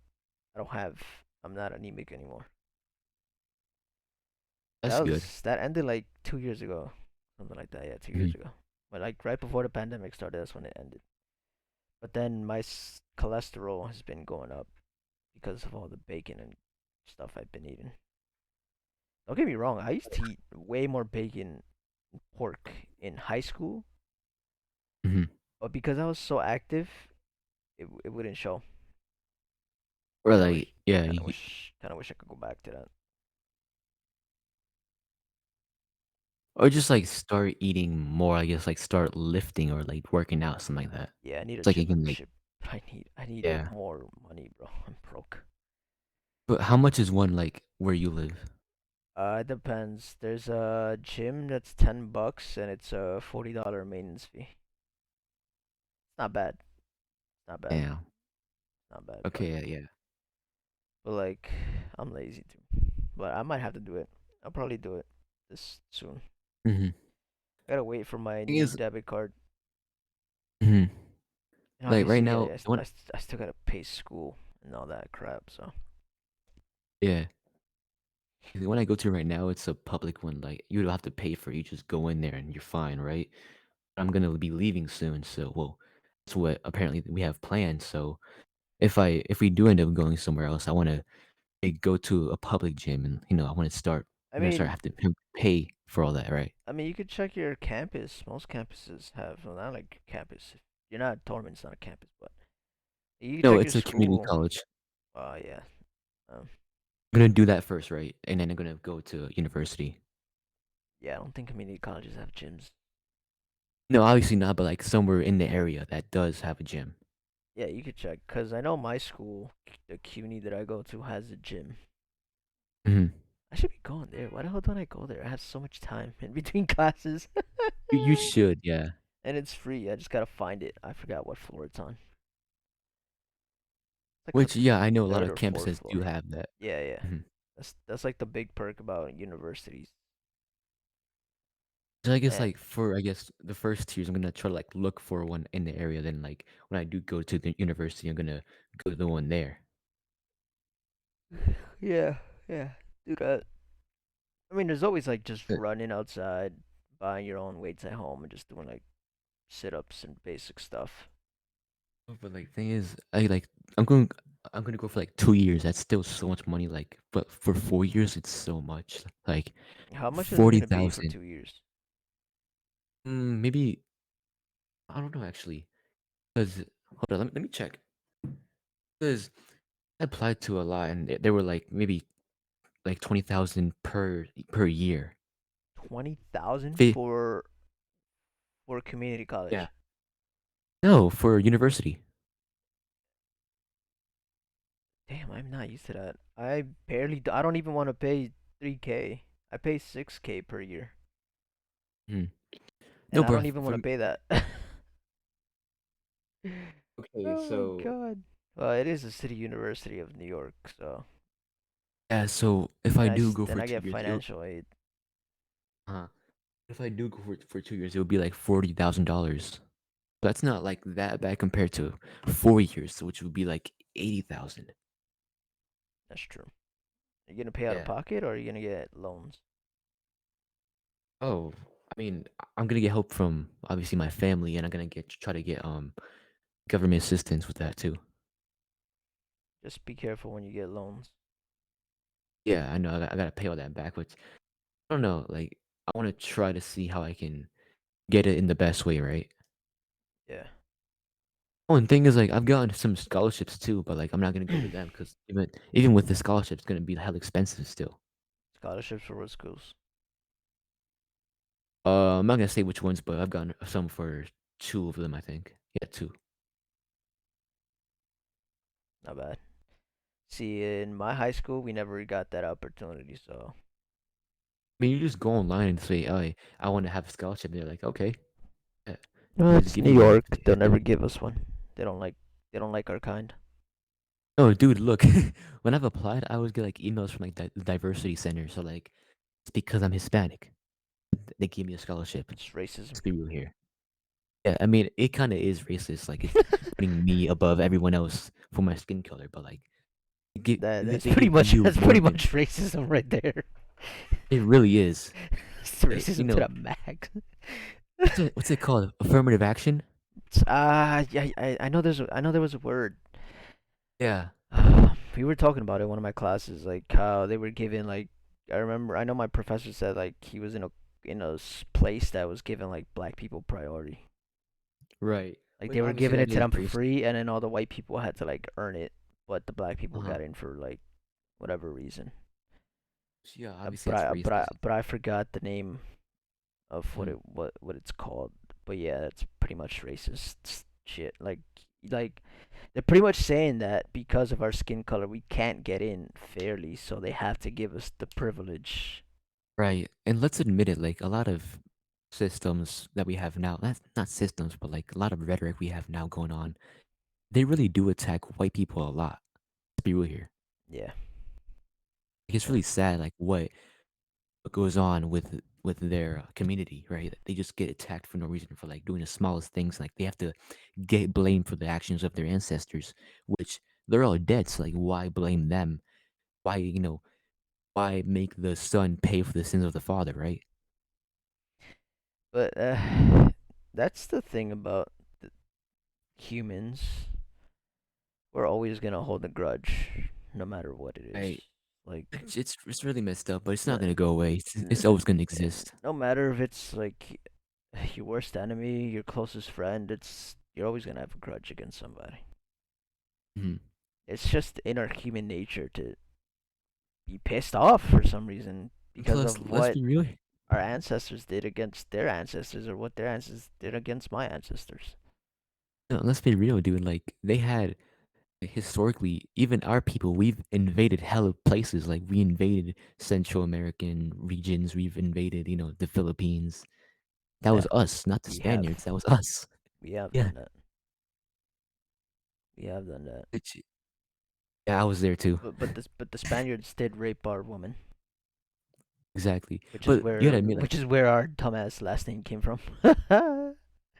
I don't have, I'm not anemic anymore. That's good. That ended like 2 years ago, something like that. Yeah, 2 years Hmm. ago. But like right before the pandemic started, that's when it ended. But then my cholesterol has been going up because of all the bacon and stuff I've been eating. Don't get me wrong, I used to eat way more bacon and pork in high school, Hmm. but because I was so active, it wouldn't show. Or Kind of like, wish, yeah, kind of wish, kind of wish I could go back to that. or just like start eating more. I guess like start lifting or like working out, something like that. Yeah, I need a It's like you can like, chip. I need yeah. more money, bro. I'm broke. But how much is one like where you live? It depends. There's a gym that's $10 and it's a $40 maintenance fee. It's not bad. It's not bad. Yeah. Not bad, Okay. Yeah. Yeah. but like I'm lazy too. But I might have to do it. I'll probably do it this soon. Hmm. Gotta wait for my Thing new is, debit card. mhm. And Like right obviously, now, I still gotta pay school and all that crap. So yeah. The one I go to right now, it's a public one. Like you don't have to pay for it. You just go in there and you're fine, right? I'm gonna be leaving soon, so well, that's what apparently we have planned. So if we do end up going somewhere else, I want to go to a public gym, and I want to start. I I'm gonna start mean, have to pay for all that, right? you could check your campus. Most campuses have, well, not like campus. If you're not tournament's not a campus, but you could No, check your it's a community school. college. Yeah. Um, I'm gonna do that first, right? And then I'm gonna go to university. Yeah, I don't think community colleges have gyms. No, obviously not, but like somewhere in the area that does have a gym. Yeah, you could check because I know my school, the CUNY that I go to, has a gym. Hmm. I should be going there. Why the hell don't I go there? I have so much time in between classes, You should, yeah. and it's free. I just gotta find it. I forgot what floor it's on. It's like the Which, yeah, I know a lot third of or fourth campuses do floor. have that. Yeah, yeah. Hmm. That's like the big perk about universities. So I guess And like for I guess the first 2 years, I'm gonna try to like look for one in the area. Then like when I do go to the university, I'm gonna go to the one there. yeah, yeah, do that. I mean, there's always like just But, running outside, buying your own weights at home, and just doing like sit-ups and basic stuff. but like thing is, I'm gonna go for like 2 years. That's still so much money. Like, but for 4 years, it's so much. Like How much is it forty gonna be for thousand. 2 years? Maybe I don't know actually. Cause hold on, let me check. Cause I applied to a lot, and they were like maybe like 20,000 per year. 20,000 Fi- for community Yeah. college. No, for university. Damn, I'm not used to that. I don't even want to pay 3K. I pay 6K per year, Mhm. and No, I bro. don't even want For to pay that. okay, Oh my so god. Well, it is the City University of New York, so yeah, so if I do go then for I two get years, financial aid. uh, if I do go for 2 years, it would be like $40,000. That's not like that bad compared to 4 years, which would be like 80,000. That's true. Are you gonna pay out of Yeah. pocket or are you gonna get loans? Oh, I mean, I'm gonna get help from obviously my family, and I'm gonna get try to get government assistance with that too. Just be careful when you get loans. Yeah, I know. I gotta pay all that back, which I don't know. Like, I want to try to see how I can get it in the best way, right? Yeah. Oh, and thing is, like, I've gotten some scholarships too, but like, I'm not gonna go to them because even with the scholarship, it's gonna be hell expensive still. Scholarships for what schools? I'm not gonna say which ones, but I've gotten some for two of them, I think. Yeah, two. Not bad. See, in my high school, we never got that opportunity, so I mean, you just go online and say, "Oh, I want to have a scholarship." And they're like, "Okay," yeah. no, They just it's give New you one York. if They'll they never want. give us one. They don't like our kind. Oh, dude, look, when I've applied, I always get like emails from like the diversity center. So like, it's because I'm Hispanic. They give me a scholarship. It's racism. Let's be real here. Yeah, I mean, it kind of is racist. Like, it's putting me above everyone else for my skin color. But like, they give you That's more pretty than much racism right there. it really is. It's You racism to know, the max. what's it called? Affirmative action. Yeah, I know there was a word. Yeah. We were talking about it in one of my classes, like how they were given like I know my professor said like he was in a place that was given like black people priority. Right. Like Which they were obviously giving that it to is them for racist. free, and then all the white people had to like earn it, but the black people Uh-huh. got in for like whatever reason. Yeah, obviously that's racist. But I forgot the name of Mhm. what it's called. But yeah, that's pretty much racist shit. Like they're pretty much saying that because of our skin color, we can't get in fairly, so they have to give us the privilege. Right. And let's admit it, like a lot of systems that we have now, that's not systems, but like a lot of rhetoric we have now going on, they really do attack white people a lot. Let's be real here. Yeah, Like, it's yeah. really sad, like what goes on with their community, right? They just get attacked for no reason for like doing the smallest things. Like they have to get blamed for the actions of their ancestors, which they're all dead. So like, why blame them? Why why make the son pay for the sins of the father, right? But that's the thing about humans. We're always gonna hold a grudge, no matter what it is. Right. Like, It's really messed up, but it's no, not gonna go away. It's n- always gonna exist. no matter if it's like your worst enemy, your closest friend, you're always gonna have a grudge against somebody. Mhm. It's just in our human nature to be pissed off for some reason because Plus, of let's what be real. our ancestors did against their ancestors or what their ancestors did against my ancestors. No, let's be real, dude. Like they had historically, even our people, we've invaded hella places. Like we invaded Central American regions. We've invaded, the Philippines. That Yeah, was us, not the we have. Spaniards. That was us. We have Yeah. done that. We have done that. Which, yeah, I was there too. But the Spaniards did rape our women, Exactly. But you gotta admit, like, which is where our dumbass last name came from.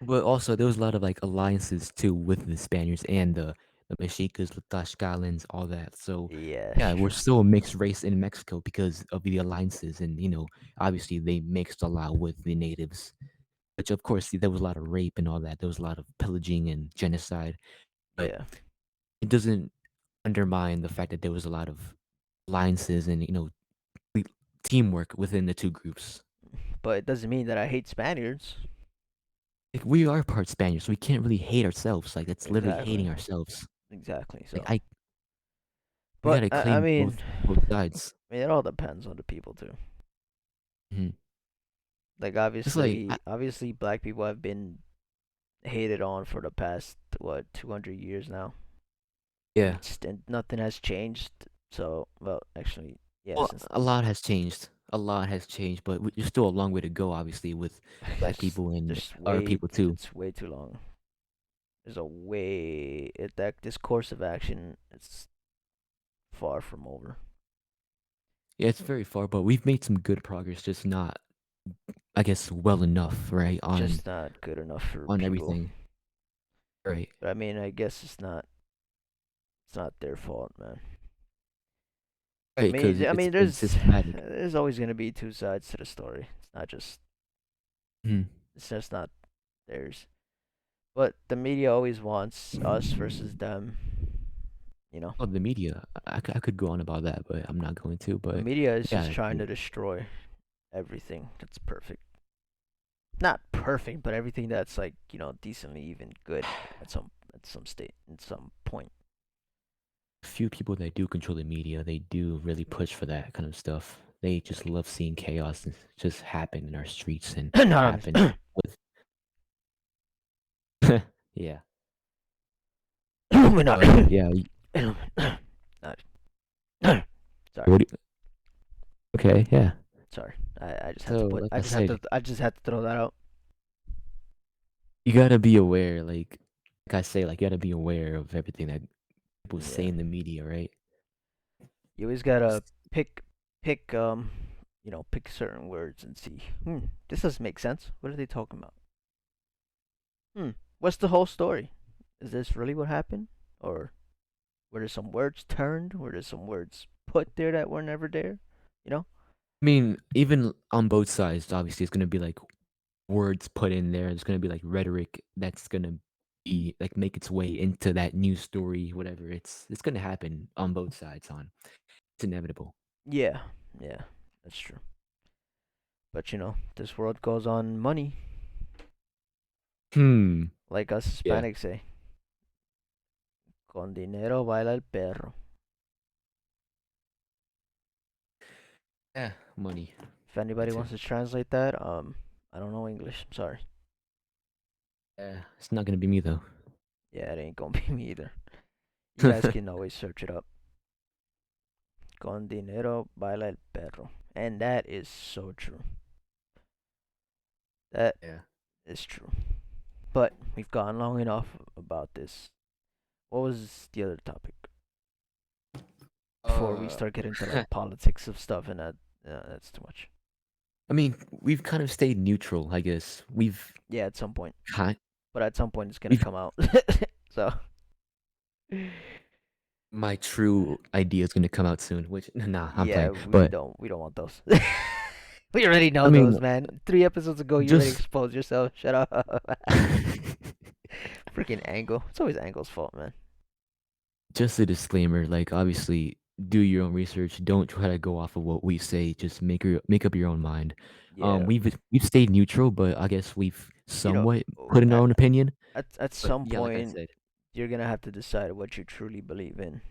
but also there was a lot of like alliances too with the Spaniards and the Mexicas, the Tlaxcalans, all that. So Yeah, yeah, it's we're true. still a mixed race in Mexico because of the alliances, and obviously they mixed a lot with the natives. Which of course there was a lot of rape and all that. There was a lot of pillaging and genocide, but Yeah, it doesn't undermine the fact that there was a lot of alliances and we- teamwork within the two groups. but it doesn't mean that I hate Spaniards. Like we are part Spanish, so we can't really hate ourselves. Like that's literally Exactly. hating ourselves. Exactly. Like So, we but gotta I claim mean, both sides. it all depends on the people too. Mhm. Like It's like obviously, black people have been hated on for the past what 200 years now, yeah. and nothing has changed. So, well, actually, yeah, Well, since a lot has changed. A lot has changed, but there's still a long way to go, obviously, with black there's people and there's our way people too. it's way too long. There's a way that this course of action is far from over. Yeah, it's very far, but we've made some good progress, just not, I guess, well enough, right? On Just not good enough for on people. everything, right? But I mean, I guess it's not their fault, man. Right, because I it's mean, been systematic. there's always gonna be two sides to the story. Mhm. It's just not theirs. But the media always wants us versus them. You know, Oh, the media. I could go on about that, but I'm not going to. the But media is just yeah, trying to destroy everything that's perfect. Not perfect, but everything that's like decently even good at some state at some point. few people that do control the media, they do really push for that kind of stuff. They just love seeing chaos just happen in our streets and Not happen with yeah. we're not. But yeah, not. Sorry. what do okay, yeah. Sorry. I just had to So put. like I said, I just had to throw that out. you gotta be aware, like I say, like you gotta be aware of everything that people say Yeah. in the media, right? You always gotta pick pick pick certain words and see. This doesn't make sense. What are they talking about? What's the whole story? Is this really what happened, or were there some words turned? Were there some words put there that were never there? You know? I mean, even on both sides, obviously, it's gonna be like words put in there. There's gonna be like rhetoric that's gonna be like make its way into that news story, whatever. It's gonna happen on both sides. It's inevitable. Yeah. Yeah. That's true. But this world goes on money, Hmm. like us Yeah. Hispanics say. Con dinero baila el perro. Yeah. Money. If anybody Too. wants to translate that, I don't know English. I'm sorry. Yeah. It's not gonna be me though. Yeah, it ain't gonna be me either. You guys can always search it up. Con dinero baila el perro. And that is so true. That Yeah. is true. But we've gone long enough about this. What was the other topic? Before we Uh. start getting to like politics of stuff and that's too much. I mean, we've kind of stayed neutral. I guess Yeah, at some point. kind But at some point it's gonna we've come out. So my true idea is gonna come out soon. Which nah, I'm yeah, playing. But we don't want those. We already I know mean, those, man. 3 episodes ago, you already just exposed yourself. Shut up. Freaking Angle. It's always Angle's fault, man. just a disclaimer. Like, obviously, do your own research. Don't try to go off of what we say. Just make up your own mind. Yeah, We've stayed neutral, but I guess we've you know, somewhat put in our own opinion. at But some yeah, like I point, said, you're gonna have to decide what you truly believe in.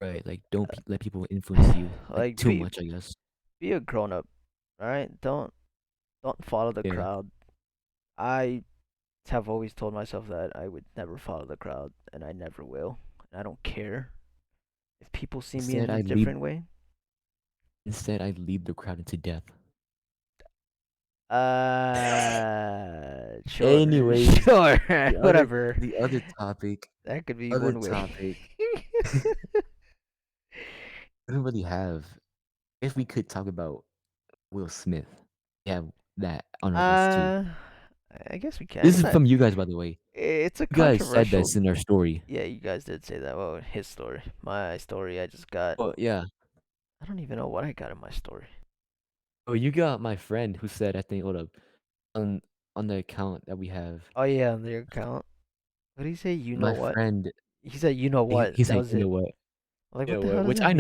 Right, like don't let people influence you like Like too much, I guess. be a grown up, all right? Don't follow the Yeah. crowd. I have always told myself that I would never follow the crowd, and I never will. And I don't care if people see me Instead, in a I lead. different way. Instead, I lead the crowd into death. Sure, Anyways, sure, the other whatever. the other topic, That could be other one way. topic. I don't really have. If we could talk about Will Smith, yeah, that on our list too. uh, I guess we can. This It's is not. from you guys, by the way. It's a You guys said controversial. this in our story. Yeah, you guys did say that. Well, his story, my story. I just got. Well, yeah. I don't even know what I got in my story. Oh, you got my friend who said, I think, hold up, on on the account that we have. Oh yeah, on their account. What did he say? You know My what? friend, He said, "You know what?" he's That like, was you know it. what, I'm like, you what know the what? hell does Which that mean?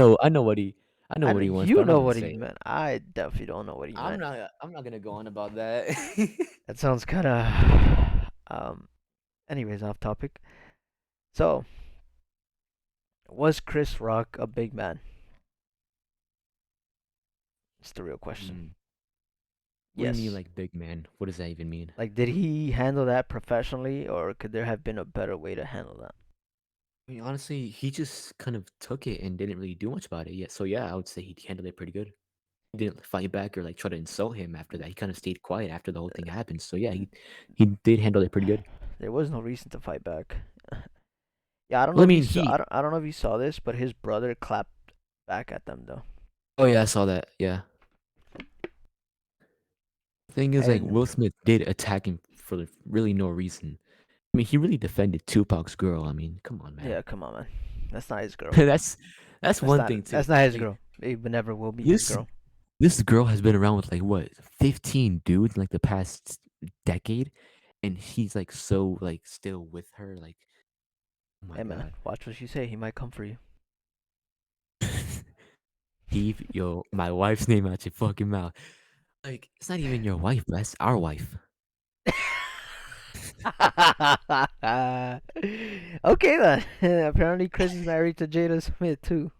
I know what he wants, but You I'm not know gonna what say he it. meant. I definitely don't know what he meant. I'm not gonna go on about that. That sounds kind of. Anyways, off topic. So, was Chris Rock a big man? It's the real question. Hmm. What do you mean, Yes. like big man? What does that even mean? Like, did he handle that professionally, or could there have been a better way to handle that? I mean, honestly, he just kind of took it and didn't really do much about it yet. So yeah, I would say he handled it pretty good. He didn't fight back or like try to insult him after that. He kind of stayed quiet after the whole thing happened. So yeah, he did handle it pretty good. There was no reason to fight back. Yeah, I don't know Well, I if you mean, saw. he. I don't know if you saw this, but his brother clapped back at them though. Oh yeah, I saw that. Yeah. Thing is, like, And Will Smith did attack him for really no reason. I mean, he really defended Tupac's girl. I mean, come on, man. yeah, come on, man. That's not his girl. that's that's one thing too. That's not his Like girl. It never will be his this girl. this girl has been around with like what 15 dudes in like the past decade, and he's like so like still with her. Like, oh my Hey man, god. watch what you say. He might come for you. Keep your my wife's name out your fucking mouth. Like, it's not even your wife, but that's our wife. Okay then. Apparently Chris is married to Jada Smith too.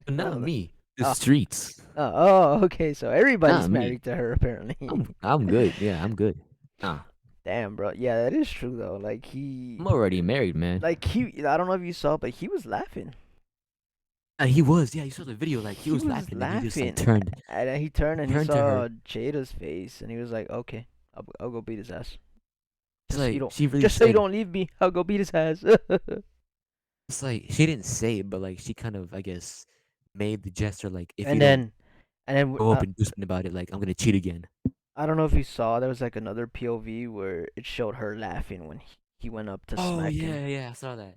But not Oh, me. The oh, streets. okay. So everybody's Not me. married to her apparently. I'm good. Yeah, I'm good. Nah. Damn, bro. Yeah, that is true though. I'm already married, man. I don't know if you saw, but he was laughing. He was, yeah, you saw the video, like he He was was laughing and he just like laughing, turned and then he turned and he turned to her. saw Jada's face, and he was like, "Okay, I'll go beat his ass. It's like she really Just so you said don't leave me, I'll go beat his ass." it's like she didn't say it, but like she kind of I guess made the gesture like if you and don't then and then go up and do something about it, like I'm gonna cheat again. I don't know if you saw there was like another POV where it showed her laughing when he went up to Oh smack him. yeah, yeah, I saw that.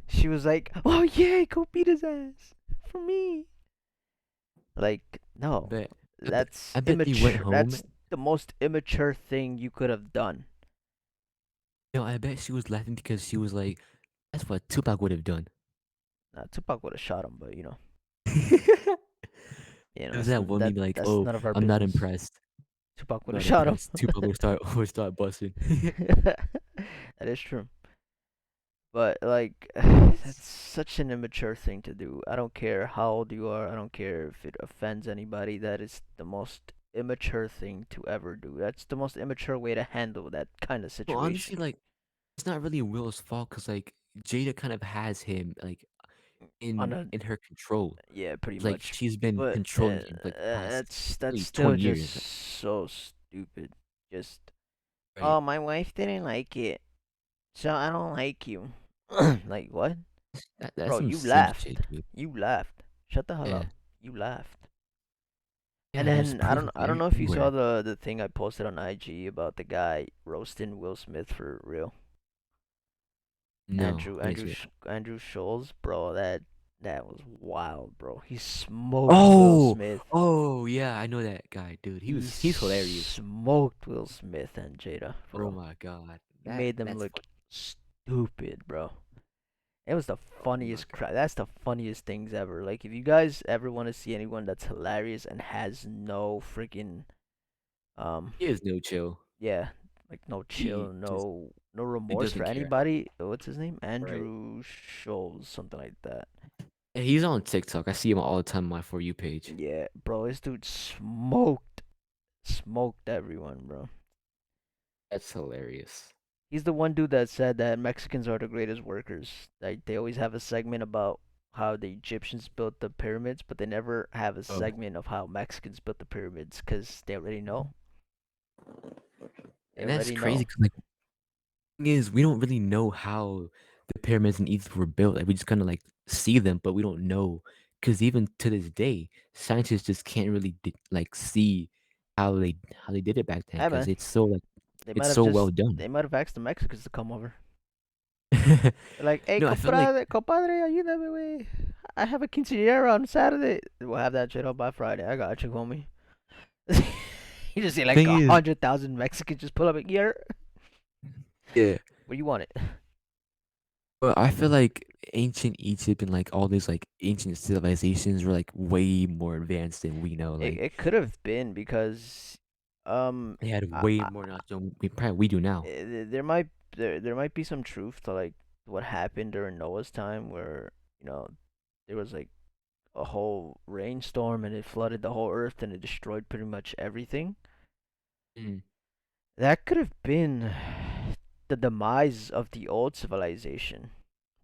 She was like, "Oh yeah, go beat his ass for me." Like, no, But that's I bet they went immature. home. That's the most immature thing you could have done. I bet she was laughing because she was like, that's what Tupac would have done. Tupac would have shot him, but It was that one meme like, that's oh, none of our I'm not business. impressed. Tupac I'm would have not shot him. impressed. Tupac would start busting. That is true. But like, that's such an immature thing to do. I don't care how old you are. I don't care if it offends anybody. That is the most immature thing to ever do. That's the most immature way to handle that kind of Well, situation. honestly, like it's not really Will's fault because like Jada kind of has him like On a in her control. Yeah, pretty Like much. she's been But controlling him for like the past that's really still 20 just years, so stupid. Just right? oh, my wife didn't like it, so I don't like you. Like what? That's Bro, some you sim shit, laughed. dude. You laughed. Shut the hell Yeah, up. You laughed. And yeah. There's then proof of I don't it know if you saw everywhere. the thing I posted on IG about the guy roasting Will Smith for real. No, I didn't see it. Andrew Scholes, bro, that was wild, bro. He smoked Will Oh, Smith. oh yeah, I know that guy, dude. He He's hilarious. smoked Will Smith and Jada, Oh bro. my god, He made them that's look funny. stupid, bro. It was the Oh my funniest god, crap. That's the funniest things ever. Like, if you guys ever want to see anyone that's hilarious and has no freaking um he is no chill. yeah, like no He chill, just no he remorse for doesn't care. anybody. What's his name? Right. Andrew Scholes, something like that. Yeah, he's on TikTok. I see him all the time on my For You page. Yeah, bro, this dude smoked everyone, bro. That's hilarious. He's the one dude that said that Mexicans are the greatest workers. Like they always have a segment about how the Egyptians built the pyramids, but they never have a Oh, segment of how Mexicans built the pyramids because they already know. They and that's already crazy know. 'cause, like, thing is, we don't really know how the pyramids in Egypt were built. Like, we just kind of like see them, but we don't know because even to this day, scientists just can't really like see how they did it back then Hey because man, it's so like they might it's have so well just done. they might have asked the Mexicans to come over. They're like, hey, No, I feel like compadre, ayúdame, wey. I have a quinceañera on Saturday. We'll have that shit up by Friday. I got you, homie. You just see like thing a is, 100,000 Mexicans just pull up and here. yeah, Where you want it? but I feel like ancient Egypt and like all these like ancient civilizations were like way more advanced than we know. It Like it could have been because um they had I, way I, more knowledge than we do now. there might there might be some truth to like what happened during Noah's time where you know there was like a whole rainstorm and it flooded the whole earth and it destroyed pretty much everything. Mm. That could have been the demise of the old civilization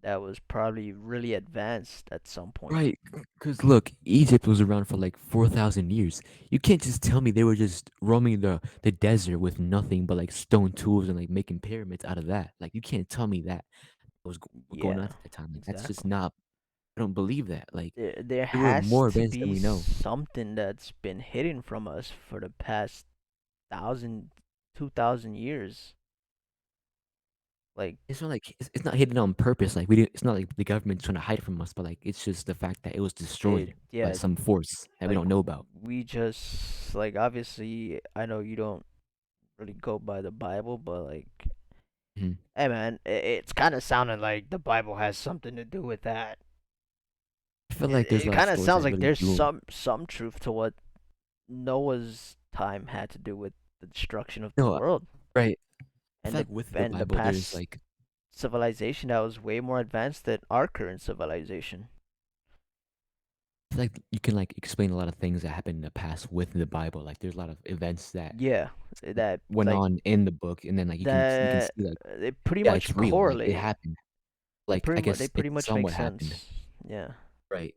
that was probably really advanced at some point. Right, because look, Egypt was around for like 4,000 years. You can't just tell me they were just roaming the desert with nothing but like stone tools and like making pyramids out of that. Like you can't tell me that going on Yeah, at that time. Like that's just exactly. not. I don't believe that. Like There they were has more to advanced than be we know. something that's been hidden from us for the past 1,000, 2,000 years. Like It's not like it's not hidden on purpose. Like we didn't. It's not like the government's trying to hide it from us. But like it's just the fact that it was it, destroyed by yeah, some force that we like don't know about. we just like obviously I know you don't really go by the Bible, but like, Mhm. hey man, it's kind of sounding like the Bible has something to do with that. I feel It, like there's a it lot of kind of stories sounds that like really there's do. some truth to what Noah's time had to do with the destruction of the No, world right. I and feel like with the the Bible, there's past like civilization that was way more advanced than our current civilization. I feel like you can like explain a lot of things that happened in the past with the Bible. Like there's a lot of events that Yeah, that went like on in the book, and then like you can that see like they pretty yeah, it's much real. Like it correlate. happened. Like I They guess it pretty much make somewhat happened. sense. Yeah. Right.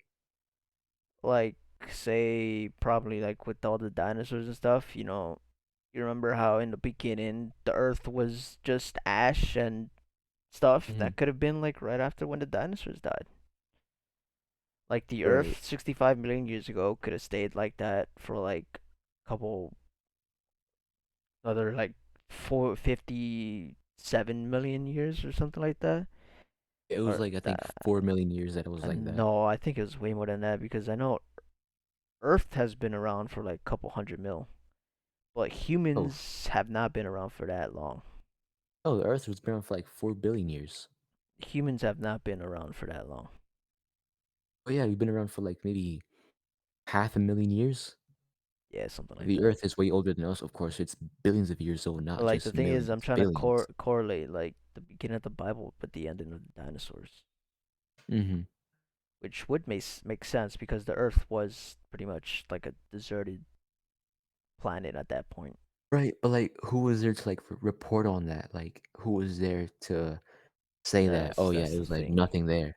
Like say probably like with all the dinosaurs and stuff, you remember how in the beginning the earth was just ash and stuff? Hmm. That could have been like right after when the dinosaurs died. Like the Right. earth 65 million years ago could have stayed like that for like a couple other like 457 million years or something like that. It was Or like I think that 4 million years that it was like that. no, I think it was way more than that because I know Earth has been around for like a couple hundred mil, but Oh, humans have not been around for that long. oh, the Earth was been around for like 4 billion years. Humans have not been around for that long. Oh yeah, we've been around for like maybe half a million years. Yeah, something like The that. Earth is way older than us, of course. It's billions of years old, But not like the just thing is, I'm millions, trying to billions. correlate like the beginning of the Bible with the ending of the dinosaurs, Hmm. which would make sense because the Earth was pretty much like a deserted planet at that point. Right, but like, who was there to like report on that? Like, who was there to say that? Oh yeah, That's it the was like thing. nothing there.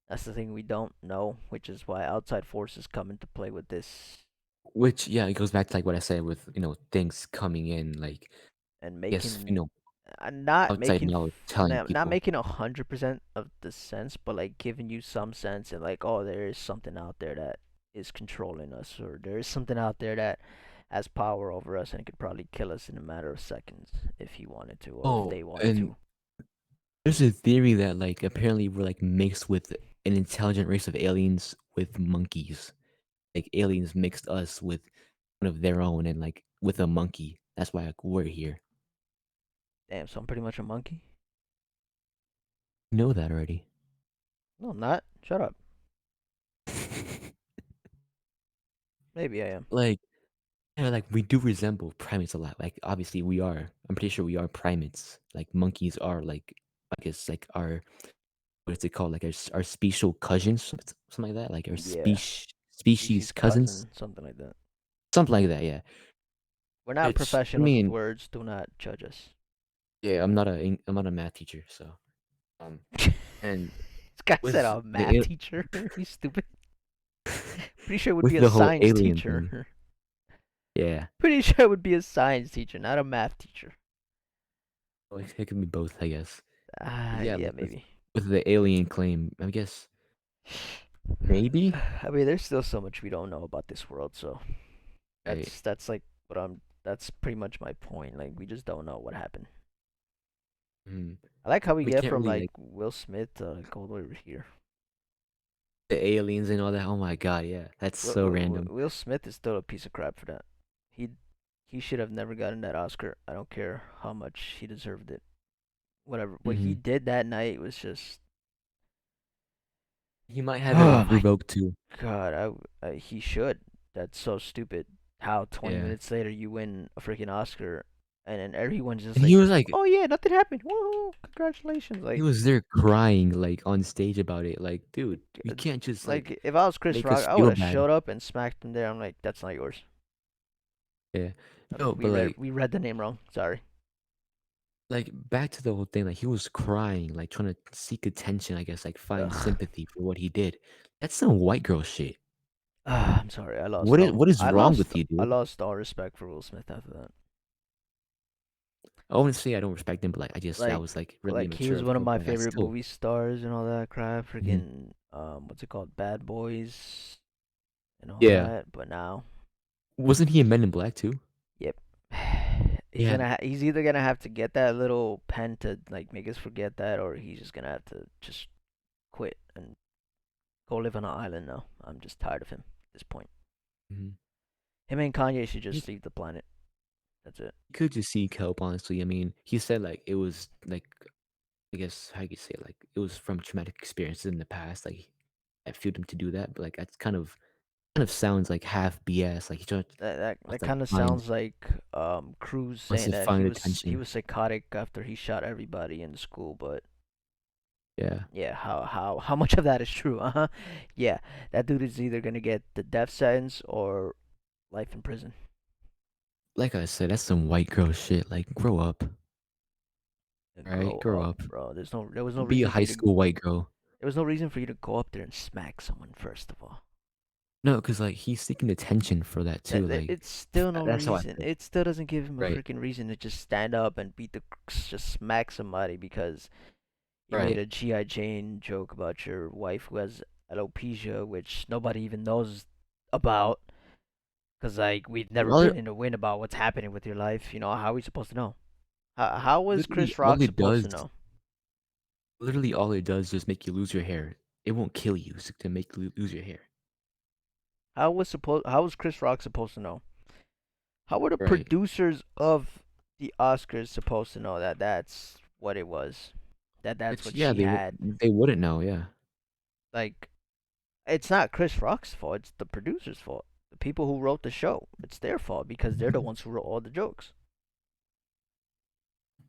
That's the thing we don't know, which is why outside forces come into play with this Which yeah, it goes back to like what I said with things coming in. Like, and yes, making outside knowledge telling not people. making 100% of the sense, but like giving you some sense and like, oh, there is something out there that is controlling us, or there is something out there that has power over us and could probably kill us in a matter of seconds if he wanted to, or if Oh, they wanted and to. there's a theory that like apparently we're like mixed with an intelligent race of aliens with monkeys. Like aliens mixed us with one of their own and like with a monkey. That's why like, we're here. Damn, so I'm pretty much a monkey. You know that already. No, I'm not. Shut up. Maybe I am. Like yeah, like we do resemble primates a lot. Like obviously we are. I'm pretty sure we are primates. Like monkeys are like I guess like our what's it called? Like our special cousins, something like that. Like our Yeah, species species cousins, cousin, something like that. something like that. Yeah. We're not Which I professionals with mean, words. Do not judge us. yeah, I'm not a math teacher, so um, This and guy said with a math teacher. You stupid. Pretty sure it would with be a the whole science alien thing, teacher. yeah, Pretty sure it would be a science teacher, not a math teacher. like it can be both, I guess. But Ah, yeah, yeah, like maybe. with the alien claim, I guess maybe. I mean, there's still so much we don't know about this world, so Right. that's like what I'm. That's pretty much my point. Like we just don't know what happened. Mm. I like how we We get can't from really like like Will Smith to like all the way over here. the aliens and all that. Oh my god, yeah, that's so random. Will Smith is still a piece of crap for that. He he should have never gotten that Oscar. I don't care how much he deserved it. Whatever. What he Hmm. did that night was just. He might have it Oh my revoked too. God, he should. That's so stupid. How 20 Yeah, minutes later you win a freaking Oscar, and then everyone's just and like, he was like, "Oh yeah, nothing happened. Woo, congratulations!" he Like, was there crying like on stage about it. Like, dude, you uh, can't just like like if I was Chris make Rock, us I would feel have bad. showed up and smacked him there. I'm like, "That's not yours. Yeah, no, but We read the name wrong. Sorry." like back to the whole thing. Like he was crying, like trying to seek attention. I guess like find Ugh. sympathy for what he did. That's some white girl shit. I'm sorry. What is wrong with you, I dude? lost all respect for Will Smith after that. I wouldn't say I don't respect him, but like I just that Like was like really like he immature was of one of him. my But I favorite still, movie stars and all that crap. mhm. Freaking what's it called? Bad Boys and all Yeah, that. But now, wasn't he in Men in Black too? yep. Yeah. He's either gonna have to get that little pen to like make us forget that, or he's just gonna have to just quit and go live on an island now. I'm just tired of him at this point. Mhm. Him and Kanye should He just leave the planet. That's it. could just seek help, honestly. I mean, he said like it was like I guess how you could say it, like it was from traumatic experiences in the past, like that fueled him to do that. But like that's kind of sounds like half BS. Like he just That wants like kind of find sounds like Cruz wants saying to that find he attention. was psychotic after he shot everybody in the school, but Yeah. yeah, how much of that is true? Uh huh. Yeah, that dude is either gonna get the death sentence or life in prison. Like I said, that's some white girl shit. Like grow up. Right? Grow Grow up, up. bro. There was no Be a reason for high you to school white girl. there was no reason for you to go up there and smack someone. First of all, No, because like he's seeking attention for that too. Like it's still no that's how I reason. feel. It still doesn't give him a Right. freaking reason to just stand up and just smack somebody because you made Right. a GI Jane joke about your wife who has alopecia, which nobody even knows about. Cause like we've never All been it, in a win about what's happening with your life. You know how are we supposed to know? How was literally Chris all Rock it supposed does to know? literally all it does is make you lose your hair. It won't kill you to make you lose your hair. How was Chris Rock supposed to know? How were the Right. producers of the Oscars supposed to know that that's what it was? That's Which what yeah, she had. they wouldn't know, yeah. Like it's not Chris Rock's fault. It's the producers' fault. The people who wrote the show. It's their fault because they're the ones who wrote all the jokes.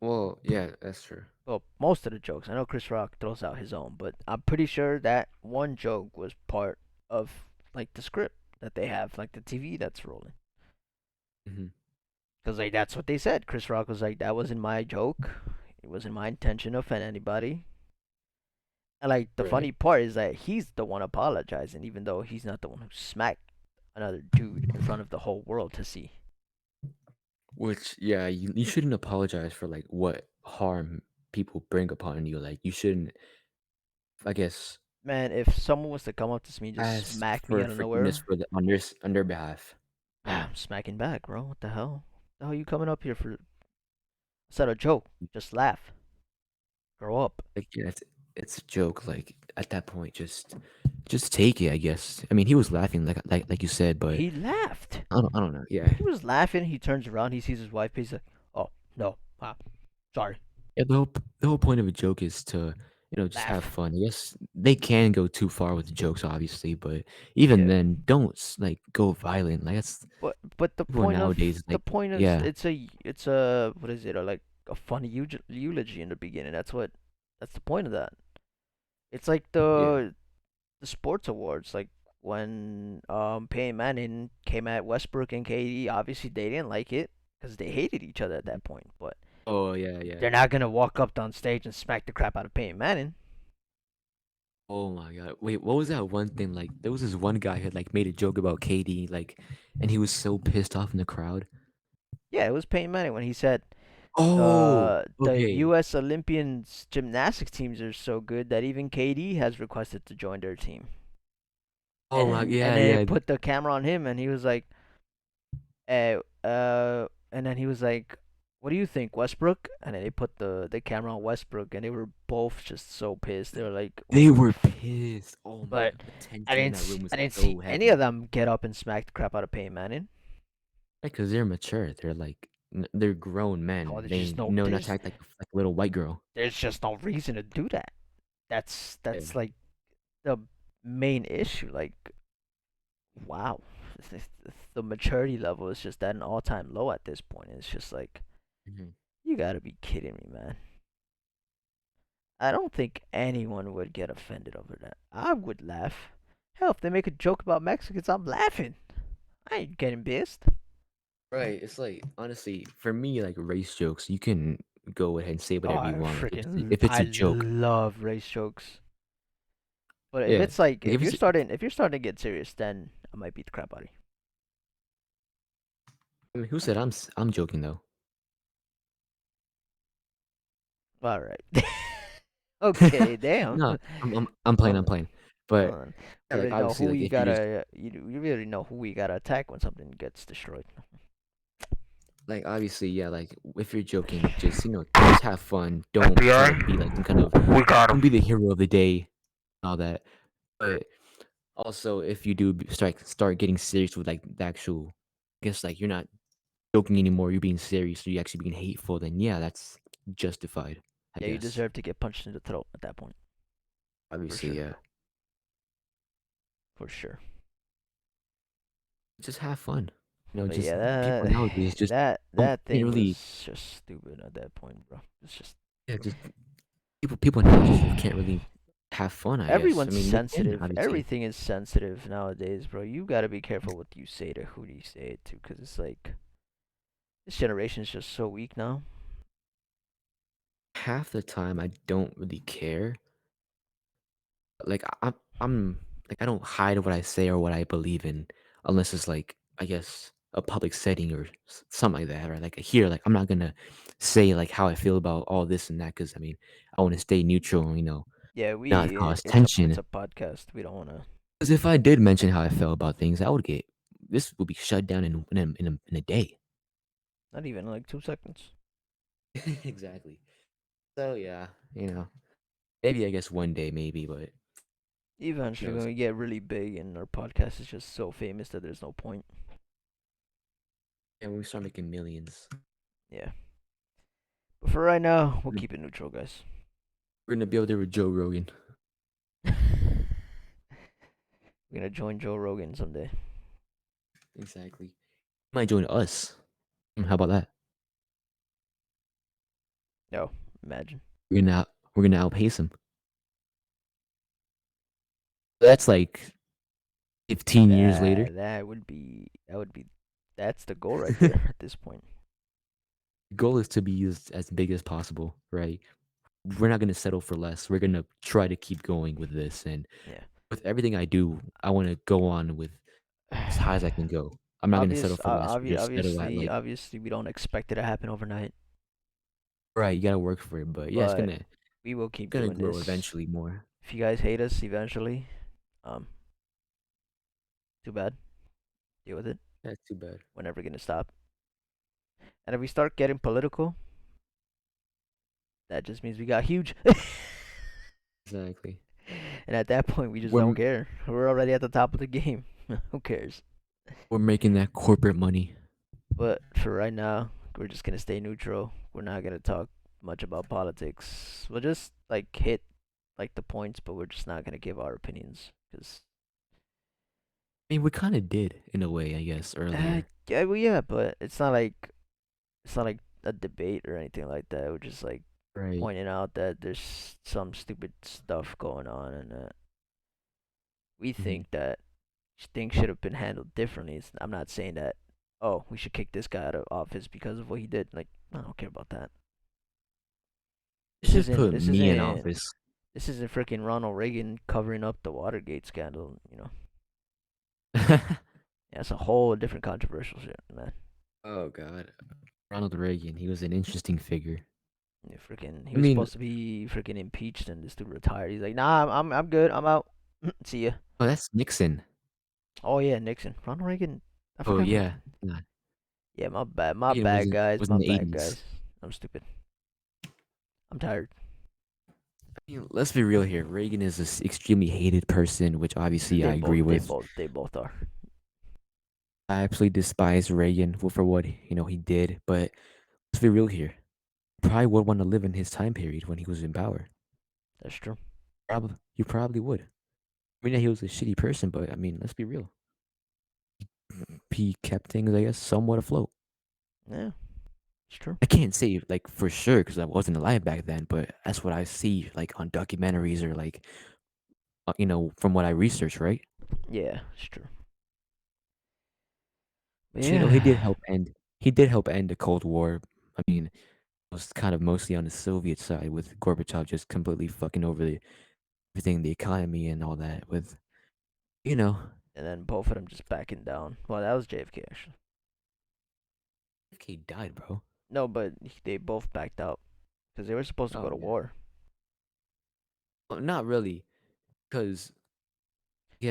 Well, yeah, that's true. Well, most of the jokes. I know Chris Rock throws out his own, but I'm pretty sure that one joke was part of like the script that they have, like the TV that's rolling. Mhm. Because like that's what they said. Chris Rock was like, "That wasn't my joke. It wasn't my intention to offend anybody." And like the Right. funny part is that he's the one apologizing, even though he's not the one who smacked another dude in front of the whole world to see. Which yeah, you shouldn't apologize for like what harm people bring upon you. Like you shouldn't, I guess, Man, if someone was to come up to me and just ask smack me for out of forgiveness nowhere, for the on their behalf. I'm smacking back, bro. What the hell? The hell you coming up here for? It's not a joke. Just laugh. Grow up. Like yeah, it's a joke. Like at that point, just take it. I guess. I mean, he was laughing like you said, but He laughed. I don't know. Yeah, He was laughing. He turns around. He sees his wife. He's like, "Oh no, sorry." yeah. The whole point of a joke is to just have Laugh. fun. Yes, they can go too far with the jokes, obviously, but even Yeah, then, don't like go violent. Like that's but people nowadays. the Like point is yeah, it's a what is it? Like a funny eulogy in the beginning. That's the point of that. It's like Yeah. the sports awards, like when Peyton Manning came at Westbrook and KD. Obviously, they didn't like it because they hated each other at that point. But Oh yeah, yeah. they're not gonna walk up on stage and smack the crap out of Peyton Manning. Oh my God. Wait, what was that one thing? Like, there was this one guy who had like made a joke about KD, like, and he was so pissed off in the crowd. Yeah, it was Peyton Manning when he said Oh, the okay. U.S. Olympians gymnastics teams are so good that even KD has requested to join their team. Oh my, And yeah, then they yeah. put the camera on him, and he was like, and then he was like, "What do you think, Westbrook?" And then they put the camera on Westbrook, and they were both just so pissed. They were like, "What They the?" were pissed. Oh my But God, the tension in that room I was didn't see so any of heavy. them get up and smack the crap out of Peyton Manning. Because they're mature. They're like, they're grown Oh, men. They know not to act like a little white girl. there's just no reason to do that. That's Yeah. like the main issue. Like, wow, the maturity level is just at an all-time low at this point. It's just like, Mhm. you gotta be kidding me, man. I don't think anyone would get offended over that. I would laugh. Hell, if they make a joke about Mexicans, I'm laughing. I ain't getting pissed. Right. It's like honestly, for me, like race jokes, you can go ahead and say Oh, whatever you want. Like if it's I a joke, love race jokes. But if yeah. it's like Like if it's, if you're starting to get serious, then I might beat the crap out of I mean, who said I'm joking though? you. All right. Okay, damn. No, I'm playing. I'm Hold playing. But on. yeah, You like already know obviously, who like you if you're just gotta you really know who we gotta attack when something gets destroyed. like obviously, yeah, like if you're joking, just just have fun. Don't try to be like some kind of FBI, we got don't him. be the hero of the day, all that. But also, if you do start getting serious with like the actual, I guess like you're not joking anymore, you're being serious, or you're actually being hateful, then yeah, that's justified, I Yeah, you guess. deserve to get punched in the throat at that point, for Obviously, sure, yeah. for sure. Just have fun. But Just yeah, people nowadays just don't that can't thing really was just stupid at that point, bro. It's just yeah, just people now just can't really have fun, I guess. I everyone's mean, they can sensitive. obviously. Everything is sensitive nowadays, bro. You gotta be careful what you say to who you say it to, cause it's like this generation is just so weak now. Half the time I don't really care. Like I'm like I don't hide what I say or what I believe in unless it's like I guess a public setting or something like that, or like here, like I'm not gonna say like how I feel about all this and that because I mean I want to stay neutral, Yeah, not we cause tension. it's a podcast. We don't wanna. Because if I did mention how I felt about things, I would get this would be shut down in a day. Not even like 2 seconds. Exactly. So yeah, maybe I guess one day maybe, but who Eventually, when knows? we get really big and our podcast is just so famous that there's no point. And when we start making millions, Yeah. But for right now, we'll keep it neutral, guys. we're gonna be up there with Joe Rogan. We're gonna join Joe Rogan someday. Exactly. Might join us. How about that? No, imagine. We're gonna outpace him. That's like 15 years later. That would be that's the goal right there at this point. The goal is to be as big as possible, right? We're not gonna settle for less. We're gonna try to keep going with this, and Yeah. with everything I do, I want to go on with as high as I can go. I'm not gonna settle for less or just settle at like Obviously, we don't expect it to happen overnight, right. You gotta work for it, but yeah, it's but gonna we will keep gonna doing grow this. eventually more. If you guys hate us eventually, um, too bad. Deal with it. That's too bad. We're never gonna stop. And if we start getting political, that just means we got huge. Exactly. And at that point, we just don't We're care. We're already at the top of the game. Who cares? we're making that corporate money. But for right now, we're just gonna stay neutral. We're not gonna talk much about politics. We'll just like hit like the points, but we're just not gonna give our opinions because I mean, we kind of did in a way, I guess, earlier. yeah, well, yeah, but it's not like a debate or anything like that. We're just like Right. pointing out that there's some stupid stuff going on, and we Hmm. think that things should have been handled differently. I'm not saying that, oh, we should kick this guy out of office because of what he did. Like, I don't care about that. This Just isn't put this me in isn't office. this isn't freaking Ronald Reagan covering up the Watergate scandal. Yeah, it's a whole different controversial shit, man. Oh God, Ronald Reagan. He was an interesting figure. Yeah, freaking, he I was mean, supposed to be freaking impeached, and this dude retired. He's like, nah, I'm good. I'm out. See ya. oh, that's Nixon. Oh yeah, Nixon, Ronald Reagan. I Oh forgot. yeah, nah, Yeah, my bad. My Reagan bad, guys. was in My the bad, '80s. guys. I'm stupid. I'm tired. I mean, let's be real here. Reagan is an extremely hated person, which obviously I They both, agree they with. both, they both are. I absolutely despise Reagan for what he did. But let's be real here. Probably would want to live in his time period when he was in power. That's true. Probably, you probably would. I mean, yeah, he was a shitty person, but I mean, let's be real. He kept things, I guess, somewhat afloat. Yeah, it's true. I can't say like for sure because I wasn't alive back then, but that's what I see like on documentaries or like from what I research, right? Yeah, it's true. But So, he did yeah, help end. He did help end the Cold War. I mean, it was kind of mostly on the Soviet side with Gorbachev just completely fucking over everything, the economy and all that. With you know, and then both of them just backing down. Well, that was JFK actually. he died, bro. No, but they both backed out because they were supposed to go Oh to yeah. war. Well, not really, because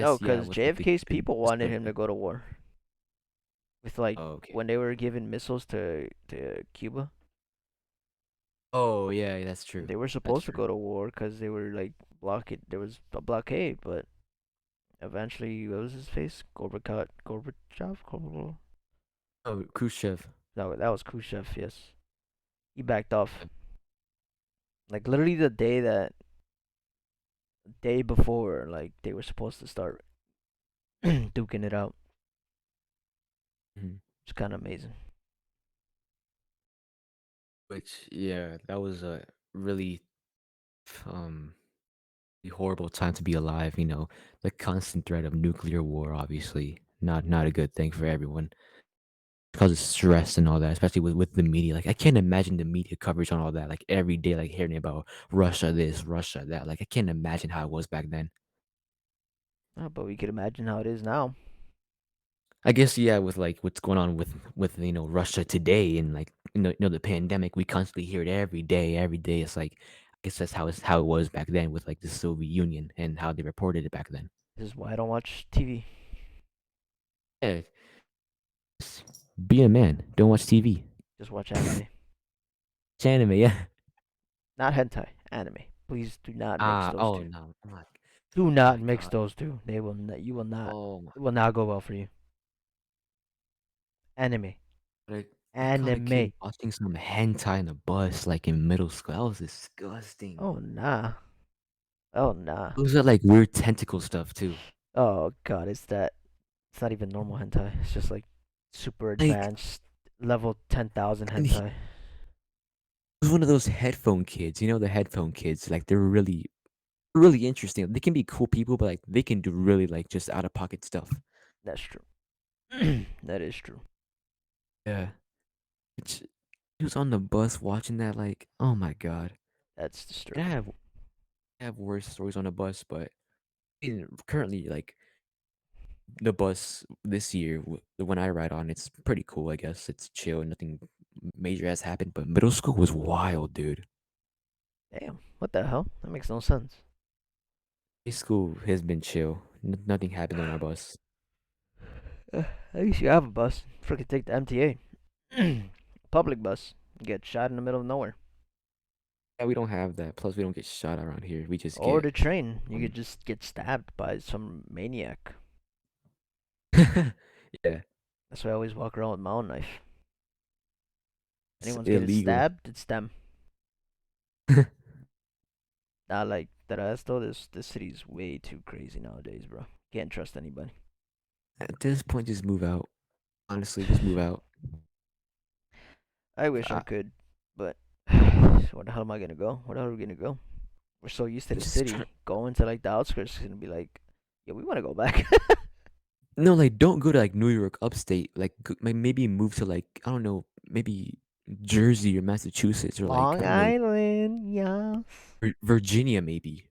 No, yes, yeah, because with like JFK's the people the wanted him Soviet. to go to war. With like Oh, okay. when they were giving missiles to Cuba, Oh yeah, that's true. they were That's supposed to true. go to war because they were like blockade. There was a blockade, but eventually, what was his face? Gorbachev. Oh, Khrushchev. No, that was Khrushchev. Yes, he backed off. Like literally the day before, like they were supposed to start duking it out. Mhm. It's kind of amazing. Which yeah, that was a really um horrible time to be alive. The constant threat of nuclear war, obviously, not a good thing for everyone. Causes stress and all that, especially with the media. Like I can't imagine the media coverage on all that. Like every day, like hearing about Russia this, Russia that. Like I can't imagine how it was back then. But we could imagine how it is now. I guess yeah, with like what's going on with Russia today and like the pandemic, we constantly hear it every day, every day. It's like I guess that's how it was back then with like the Soviet Union and how they reported it back then. This is why I don't watch TV. Yeah, just be a man. Don't watch TV. Just watch anime. It's anime, yeah. Not hentai, anime. Please do not mix those Oh two. no, I'm like, Do oh not my mix god. those two. They will not. You will not. Oh my It will not go well for you. Anime. god. I caught a Anime. kid watching some hentai in the bus, like in middle school. That was disgusting. Oh nah. Oh nah. It was that like weird tentacle stuff too. Oh god, it's that. It's not even normal hentai. It's just like super Like, advanced level 10,000 and he hentai. was one of those headphone kids. The headphone kids. Like they're really interesting. They can be cool people, but like they can do really like just out of pocket stuff. That's true. That is true. Yeah. It's, he was on the bus watching that. Like, oh my god. That's And I disturbing. have worse stories on the bus, but currently like the bus this year, the one I ride on, it's pretty cool. I guess it's chill. Nothing major has happened, but middle school was wild, dude. Damn. What the hell? That makes no sense. High school has been chill. Nothing happened on our bus. At least you have a bus. Freaking take the MTA. Public bus. Get shot in the middle of nowhere. Yeah, we don't have that. Plus, we don't get shot around here. We just Or get the train. You could um. just get stabbed by some maniac. Yeah, That's why I always walk around with my own knife. it's Anyone's getting illegal. stabbed, it's them. Not like the rest though. This city's way too crazy nowadays, bro. Can't trust anybody. At this point, just move out. Honestly, just move out. I wish I Uh, could, but Where the hell am I gonna go? Where the hell are we gonna go? We're so used to the Just try, city. Going to like the outskirts is gonna be like, yeah, we want to go back. no, like don't go to like New York upstate. Like maybe move to like I don't know, maybe Jersey or Massachusetts or like I Long don't know, Island, yes. Virginia maybe.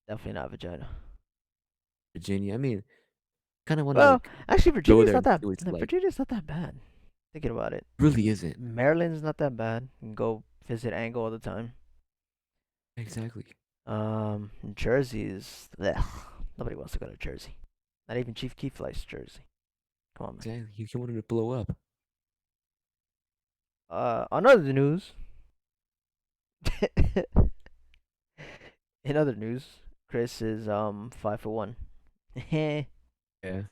Definitely not vagina. Virginia. I mean, kind of want to Well, like actually, go Virginia's there not and that. see what it's No, like. Virginia's not that bad. Thinking about it, Really isn't. Maryland's not that bad. You can go visit Angle all the time. Exactly. Jersey is. Ugh. Nobody wants to go to Jersey. Not even Chief Keef likes Jersey. Come on, man. Exactly. You wanted to blow up. On other news, in other news, Chris is 5'1". Oh Yeah. I'm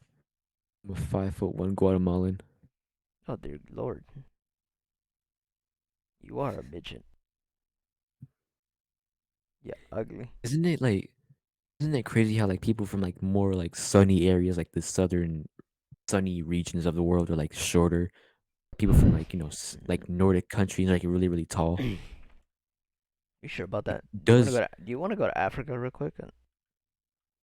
a 5'1" Guatemalan. dear lord, you are a midget. Yeah, ugly. Isn't it like isn't it crazy how like people from like more like sunny areas like the southern sunny regions of the world are like shorter. People from like, like Nordic countries are like really tall. You sure about Like that? Do you want to go does to Do you want to go to Africa real quick and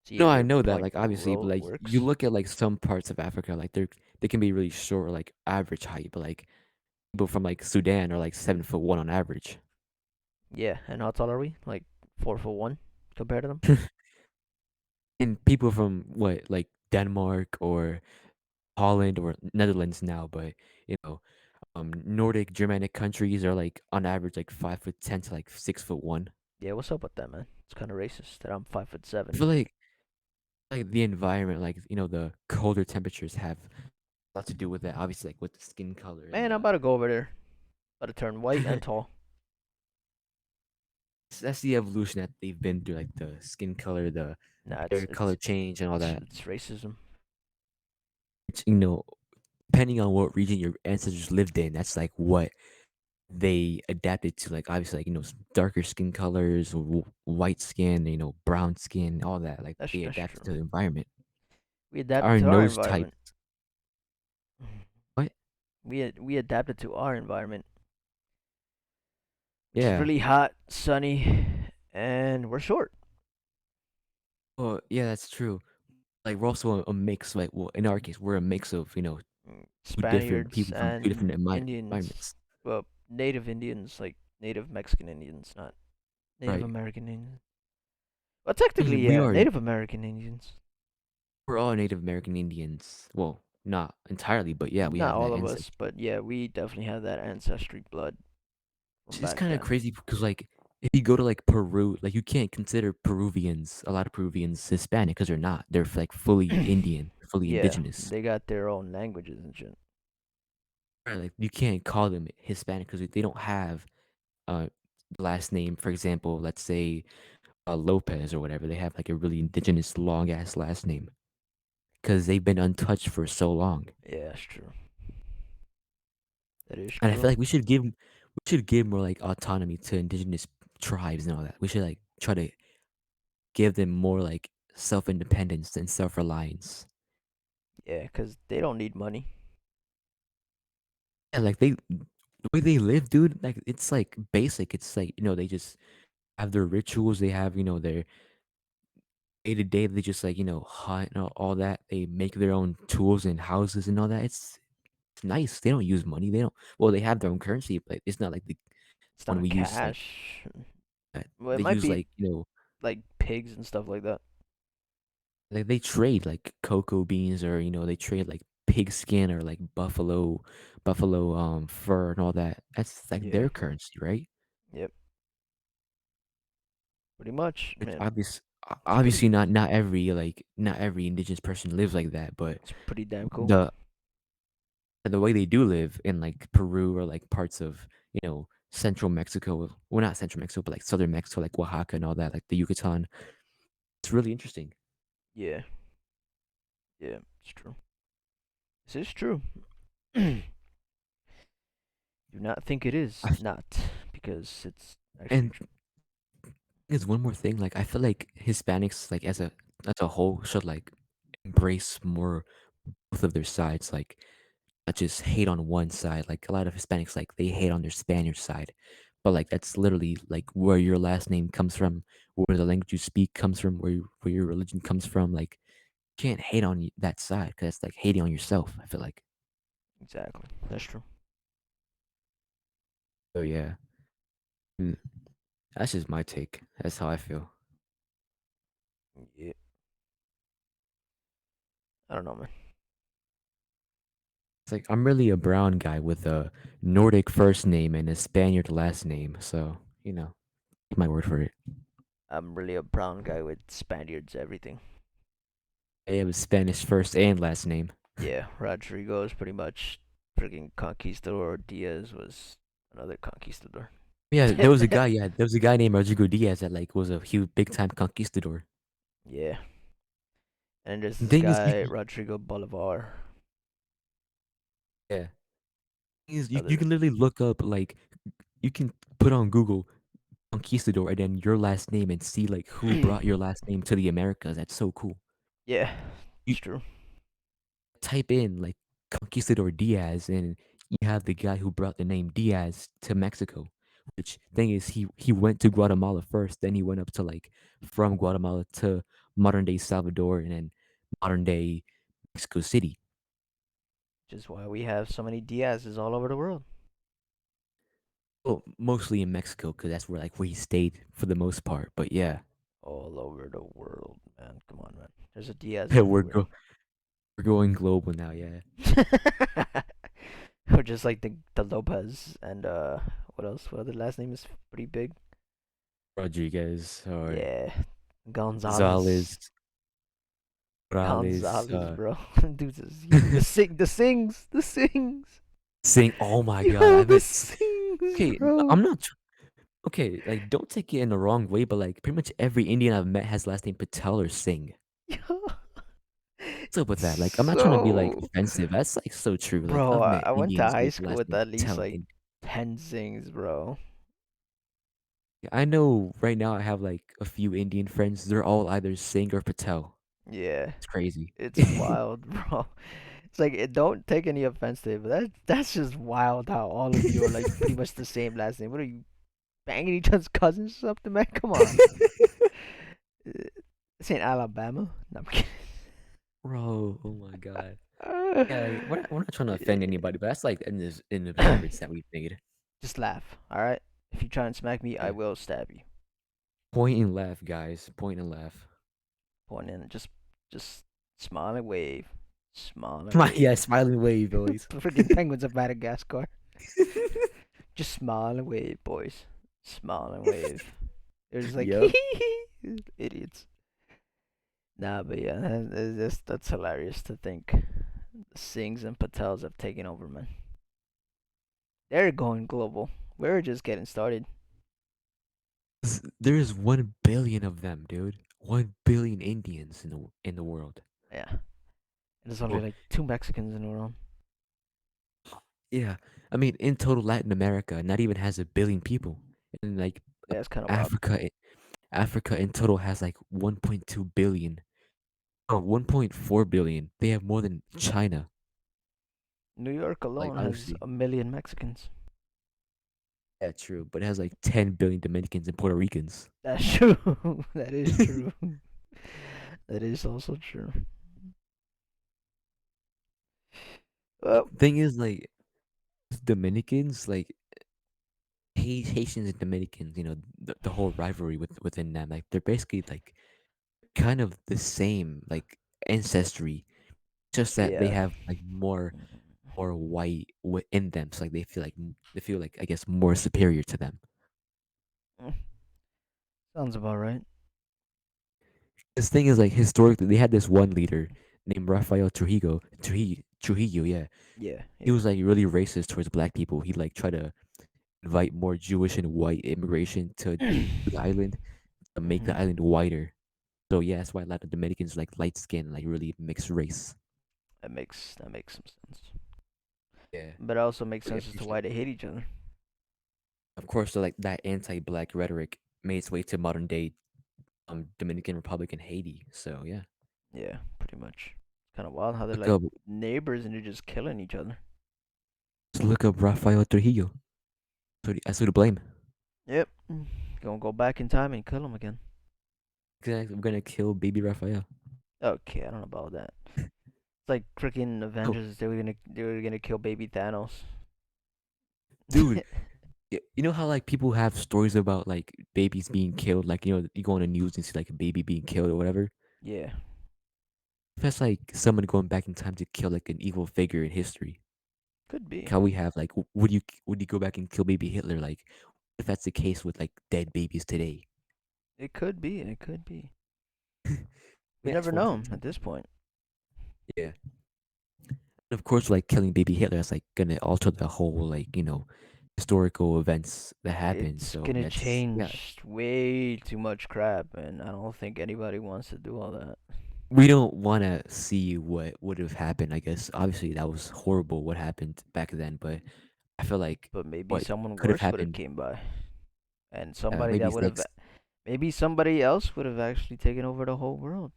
see no, if I your know that point like obviously, but like you works? look at like some parts of Africa like they can be really short, like average height, but like people from like Sudan are like 7'1" on average. Yeah, and how tall are we? Like 4'1" compared to them. And people from what like Denmark or Holland or Netherlands now, but you know, Nordic Germanic countries are like on average like 5'10" to like 6'1". Yeah, what's up with that, man? It's kind of racist that I'm 5'7". I feel like the environment, like the colder temperatures have a lot to do with that. Obviously, like with the skin color and Man, I'm about to go over there. About to turn white and tall. that's the evolution that they've been through, like the skin color, the Nah, hair color change, and all that. it's racism. It's, depending on what region your ancestors lived in, that's like what they adapted to. Like obviously, like darker skin colors, white skin, brown skin, all that. Like they That's adapted true. to the environment. We adapted Our to our nose type. environment. What? We adapted to our environment, which is Yeah. really hot, sunny, and we're short. Well, yeah, that's true. Like we're also a mix. Like, well, in our case, we're a mix of two different Spaniards people from two and different Indians. environments. Well, native Indians, like native Mexican Indians, not Native Right. American Indians. Well, I technically, mean, yeah, Native American Indians. we're all Native American Indians. Well, not entirely, but yeah, we Not have all that of us, ancestry. but yeah, we definitely have that ancestry blood It's from just back kind of then. crazy because like if you go to like Peru, like you can't consider Peruvians, a lot of Peruvians, Hispanic because they're not. They're like fully Indian, fully Yeah, indigenous. they got their own languages and shit. Right, like you can't call them Hispanic because they don't have last name. For example, let's say Lopez or whatever. They have like a really indigenous long ass last name because they've been untouched for so long. Yeah, that's true. That is And I feel true. like we should give more like autonomy to indigenous tribes and all that. We should like try to give them more like self independence and self reliance. Yeah, 'cause they don't need money. And like the way they live, dude, like it's like basic. It's like they just have their rituals. They have their day to day. They just like hunt and all that. They make their own tools and houses and all that. It's nice. They don't use money. They don't. Well, they have their own currency, but it's not like the It's one not we use. Like cash. Well, it they might use be like like pigs and stuff like that. like they trade like cocoa beans or they trade like pig skin or like buffalo fur and all that. That's like Yeah. their currency, right? Yep. Pretty much, Which man. It's pretty. obviously not every indigenous person lives like that, but It's pretty damn cool. the the way they do live in like Peru or like parts of central Mexico, well not central Mexico, but like southern Mexico, like Oaxaca and all that, like the Yucatan. It's really interesting. Yeah. Yeah. It's true. This is true. Do not think it is I, not, because it's actually and true. there's one more thing. Like I feel like Hispanics, like as a whole, should like embrace more both of their sides. Like not just hate on one side. Like a lot of Hispanics, like they hate on their Spanish side, but like that's literally like where your last name comes from, where the language you speak comes from, where your religion comes from. Like, you can't hate on that side because it's like hating on yourself. I feel like. Exactly. That's true. So yeah, mm, that's just my take. That's how I feel. Yeah. I don't know, man. It's like I'm really a brown guy with a Nordic first name and a Spaniard last name. So take my word for it. I'm really a brown guy with Spaniards everything. I have a Spanish first and last name. Yeah, Rodrigo is pretty much freaking conquistador. Diaz was another conquistador. Yeah, there was a guy. Yeah, there was a guy named Rodrigo Diaz that like was a huge big time conquistador. Yeah. And there's The this thing is, guy, Rodrigo Bolivar. yeah, thing is you Other can literally look up like you can put on Google conquistador and then your last name and see like who brought your last name to the Americas. That's so cool. Yeah, You it's true. type in like conquistador Diaz and you have the guy who brought the name Diaz to Mexico. Which thing is he went to Guatemala first, then he went up to like from Guatemala to modern day Salvador and then modern day Mexico City. Which is why we have so many Diaz's all over the world. Well, mostly in Mexico because that's where he stayed for the most part. But yeah, All over the world, man. Come on, man. There's a Diaz we're everywhere. go we're going global now. Yeah, Or just like the Lopez and what else? What other last name is pretty big? Rodriguez or Yeah, Gonzalez. Gonzalez, Morales, Gonzalez, bro. Dude, the sings. Singh. Oh my God, Yo, I the met. sings, Okay, bro. I'm not okay. Like, don't take it in the wrong way, but like, pretty much every Indian I've met has last name Patel or Singh. Yo, What's up with that? Like, I'm not trying to be like so, offensive. That's like so true. Like, bro, I've I, met I went to Indians high with the school last with name at least Patel, like and 10 sings, bro. I know right now I have like a few Indian friends. They're all either Singh or Patel. Yeah, It's crazy. it's wild, bro. It's like don't take any offense to it, but that's just wild how all of you are like pretty much the same last name. What are you banging each other's cousins or something, man? Come on. Uh, This ain't Alabama. No, I'm kidding. Bro, oh my God. Uh, Yeah, like, we're not trying to offend anybody, but that's like in the average that we've made. just laugh, all right? If you try and smack me, I Yeah. will stab you. Point and laugh, guys. Point and laugh. Point in, just smile and wave, smile and Come on, yeah, wave. smiling wave, boys. Freaking penguins of Madagascar. Just smile and wave, boys. Smile and wave. They're just like Yep. idiots. Nah, but yeah, that's hilarious to think. The Singhs and Patels have taken over, man. They're going global. We're just getting started. There's 1 billion of them, dude. 1 billion Indians in the world. Yeah. And there's only Oh, like two Mexicans in the world. yeah. I mean, in total, Latin America not even has 1 billion people, and like uh, Yeah, it's kind of wild. Africa, Africa in total has like 1.2 billion. Oh, 1.4 billion. They have more than China. New York Like alone has obviously, 1 million Mexicans. yeah, true, but it has like 10 billion Dominicans and Puerto Ricans. That's true. That is true. That is also true. Well, Thing is, like Dominicans, like Haitians and Dominicans, the whole rivalry within them, like they're basically like kind of the same like ancestry, just that they yeah. have like more white in them, so like they feel like I guess more superior to them. Mm, sounds about right. This thing is like historically they had this one leader named Rafael Trujillo, yeah. Yeah, He yeah. was like really racist towards black people. He like tried to invite more Jewish and white immigration to the island to make the Hmm. island whiter. So yeah, that's why a lot of Dominicans like light skin, like really mixed race. That makes some sense. Yeah. But it also makes Really sense as to appreciate why they that. hate each other. Of course, so like that anti-black rhetoric made its way to modern day Dominican Republic and Haiti. So yeah, Yeah, pretty much. Kind of wild how they're look like up neighbors and they're just killing each other. just look up Rafael Trujillo. So that's who to blame. Yep. Gonna go back in time and kill him again. Exactly. We're gonna kill baby Raphael. Okay, I don't know about that. It's like freaking Oh, Avengers. They were gonna kill baby Thanos. dude, you know how like people have stories about like babies being killed, like you go on the news and see like a baby being killed or whatever. Yeah, If that's like someone going back in time to kill like an evil figure in history. could Like be. how we have like, would you go back and kill baby Hitler? Like, if that's the case with like dead babies today, It could be. It could be. I We mean never that's one know thing. at this point. Yeah, and of course, like killing baby Hitler, that's like gonna alter the whole like historical events that happened. It's So gonna that's yeah. change way too much crap, and I don't think anybody wants to do all that. We don't want to see what would have happened. I guess obviously that was horrible what happened back then, but I feel like But maybe what someone could have worse would have happened, came by, and somebody maybe that it's would like have, maybe somebody else would have actually taken over the whole world.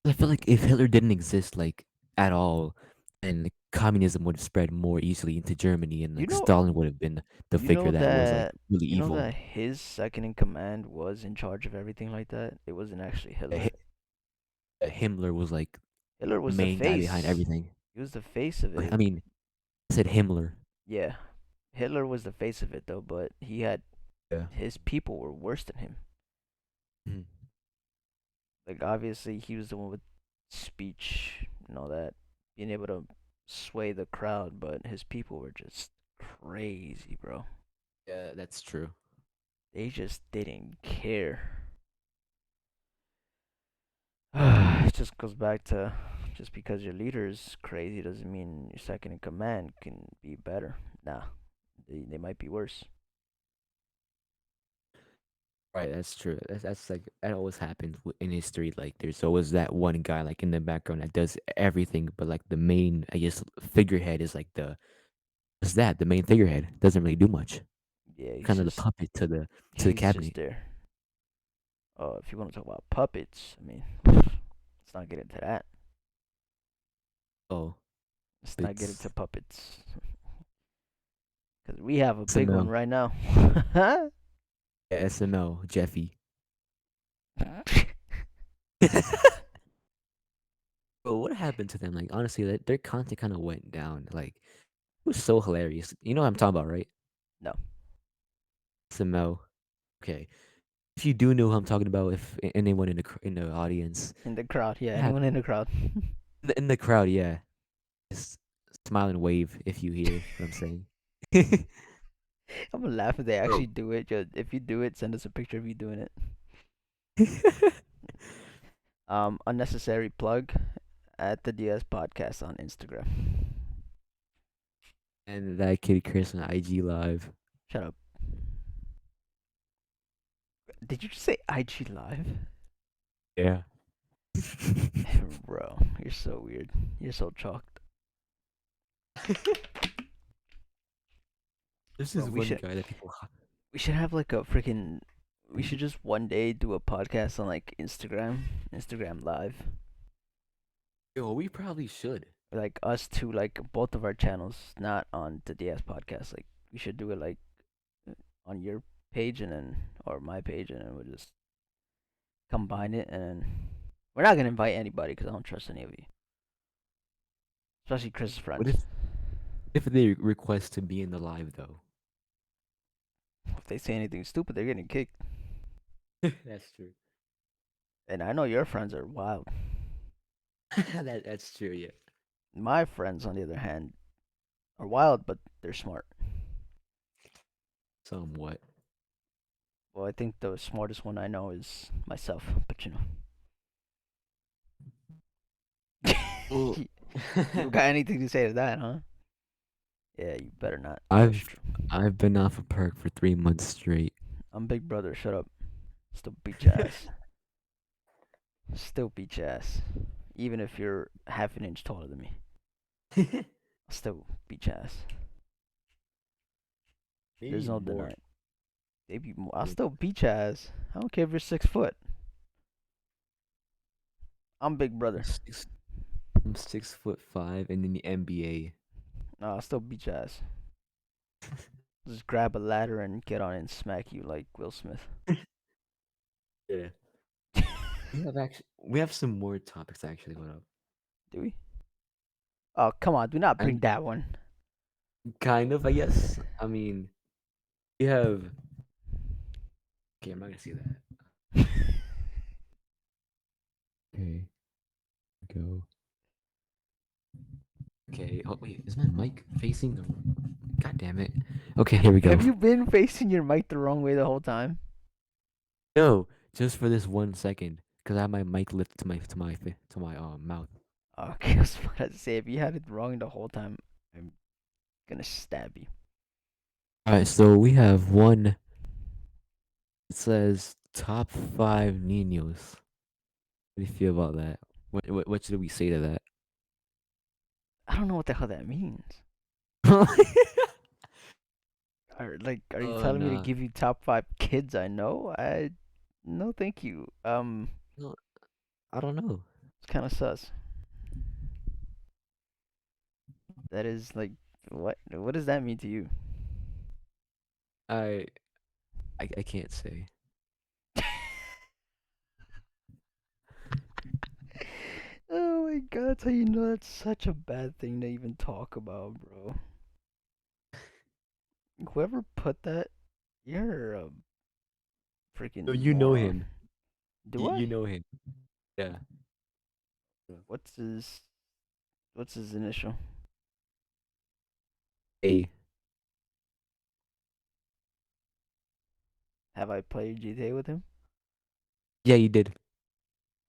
I feel like if Hitler didn't exist like at all, then communism would have spread more easily into Germany, and You like know, Stalin would have been the you figure know that was like that really you know evil. that his second in command was in charge of everything like that. It wasn't actually Uh, Hitler. Hi- Himmler was like Hitler the was the main guy behind face. everything. He was the face of Okay, it. I mean, I said Himmler. Yeah, Hitler was the face of it though, but he had Yeah. his people were worse than him. Mhm. Like obviously he was the one with speech and all that, being able to sway the crowd, but his people were just crazy, bro. Yeah, that's true. They just didn't care. It just goes back to just because your leader is crazy doesn't mean your second in command can be better. Nah, they might be worse. Right, that's true. That's like that always happens in history. Like there's always that one guy like in the background that does everything, but like the main, I guess, figurehead is like the main figurehead doesn't really do much. Yeah, Kind of the puppet to the he's just cabinet. there. If you want to talk about puppets, I mean, let's not get into that. Oh, Let's not get it's into puppets, because we have a big one SML. right now. Yeah, SML, Jeffy. Bro, what happened to them? Like honestly, their content kind of went down. Like it was so hilarious. You know what I'm talking about, right? No, SML. Okay. If you do know who I'm talking about, if anyone in the audience, in the crowd. Yeah, what happened anyone in the crowd. in the crowd, yeah, just smile and wave if you hear what I'm saying. I'm gonna laugh if they actually Bro. do it. Just if you do it, send us a picture of you doing it. Unnecessary plug at the Diaz Podcast on Instagram. And that kid Chris on IG Live. Shut up. Did you just say IG Live? Yeah. Bro, you're so weird. You're so chalked. This Bro, is one guy that people. we should have like a freaking we should just one day do a podcast on like Instagram Live. Yo, we probably should. Like us two, like both of our channels, not on the DS podcast. Like we should do it like on your page and then or my page and then we'll just combine it and then we're not gonna invite anybody because I don't trust any of you, especially Chris's What friends. if they request to be in the live though? If they say anything stupid, they're getting kicked. That's true. And I know your friends are wild. That's true. Yeah. My friends, on the other hand, are wild, but they're smart. Somewhat. Well, I think the smartest one I know is myself, but you know. Well, You got anything to say to that, huh? Yeah, you better not. That's I've true. I've been off a perk for 3 months straight. I'm Big Brother. Shut up. Still beat your ass. Still beat your ass. Even if you're half an inch taller than me, I'll still beat your ass. There's Maybe no more. denying. Maybe more. I'll Like, still beat your ass. I don't care if you're 6 foot. I'm Big I'm Brother. six, I'm 6'5" and in the NBA. No, I'll still beat your ass. Just grab a ladder and get on and smack you like Will Smith. Yeah. We have some more topics actually. What up? Do we? Oh, come on. Do not bring And that one. kind of, I guess. I mean, we have. Okay, I'm not gonna say that. Okay, go. Okay. Oh wait, is my mic facing the? God damn it. Okay, here we go. Have you been facing your mic the wrong way the whole time? No, just for this 1 second, cause I have my mic lifted to my mouth. Okay, I was about to say, if you had it wrong the whole time, I'm gonna stab you. All right, so we have one. It says top five Ninos. What do you feel about that? What should we say to that? I don't know what the hell that means. Are you Oh telling me to no, give you top five kids I know? No, thank you. no, I don't know. It's kind of sus. That is like, what? What does that mean to you? I I can't say. Oh my god, that's how you know that's such a bad thing to even talk about, bro. Whoever put that, you're a No, freaking you know moron. him. Do I? You know him. Yeah. What's his What's his initial? A. Have I played GTA with him? Yeah, you did.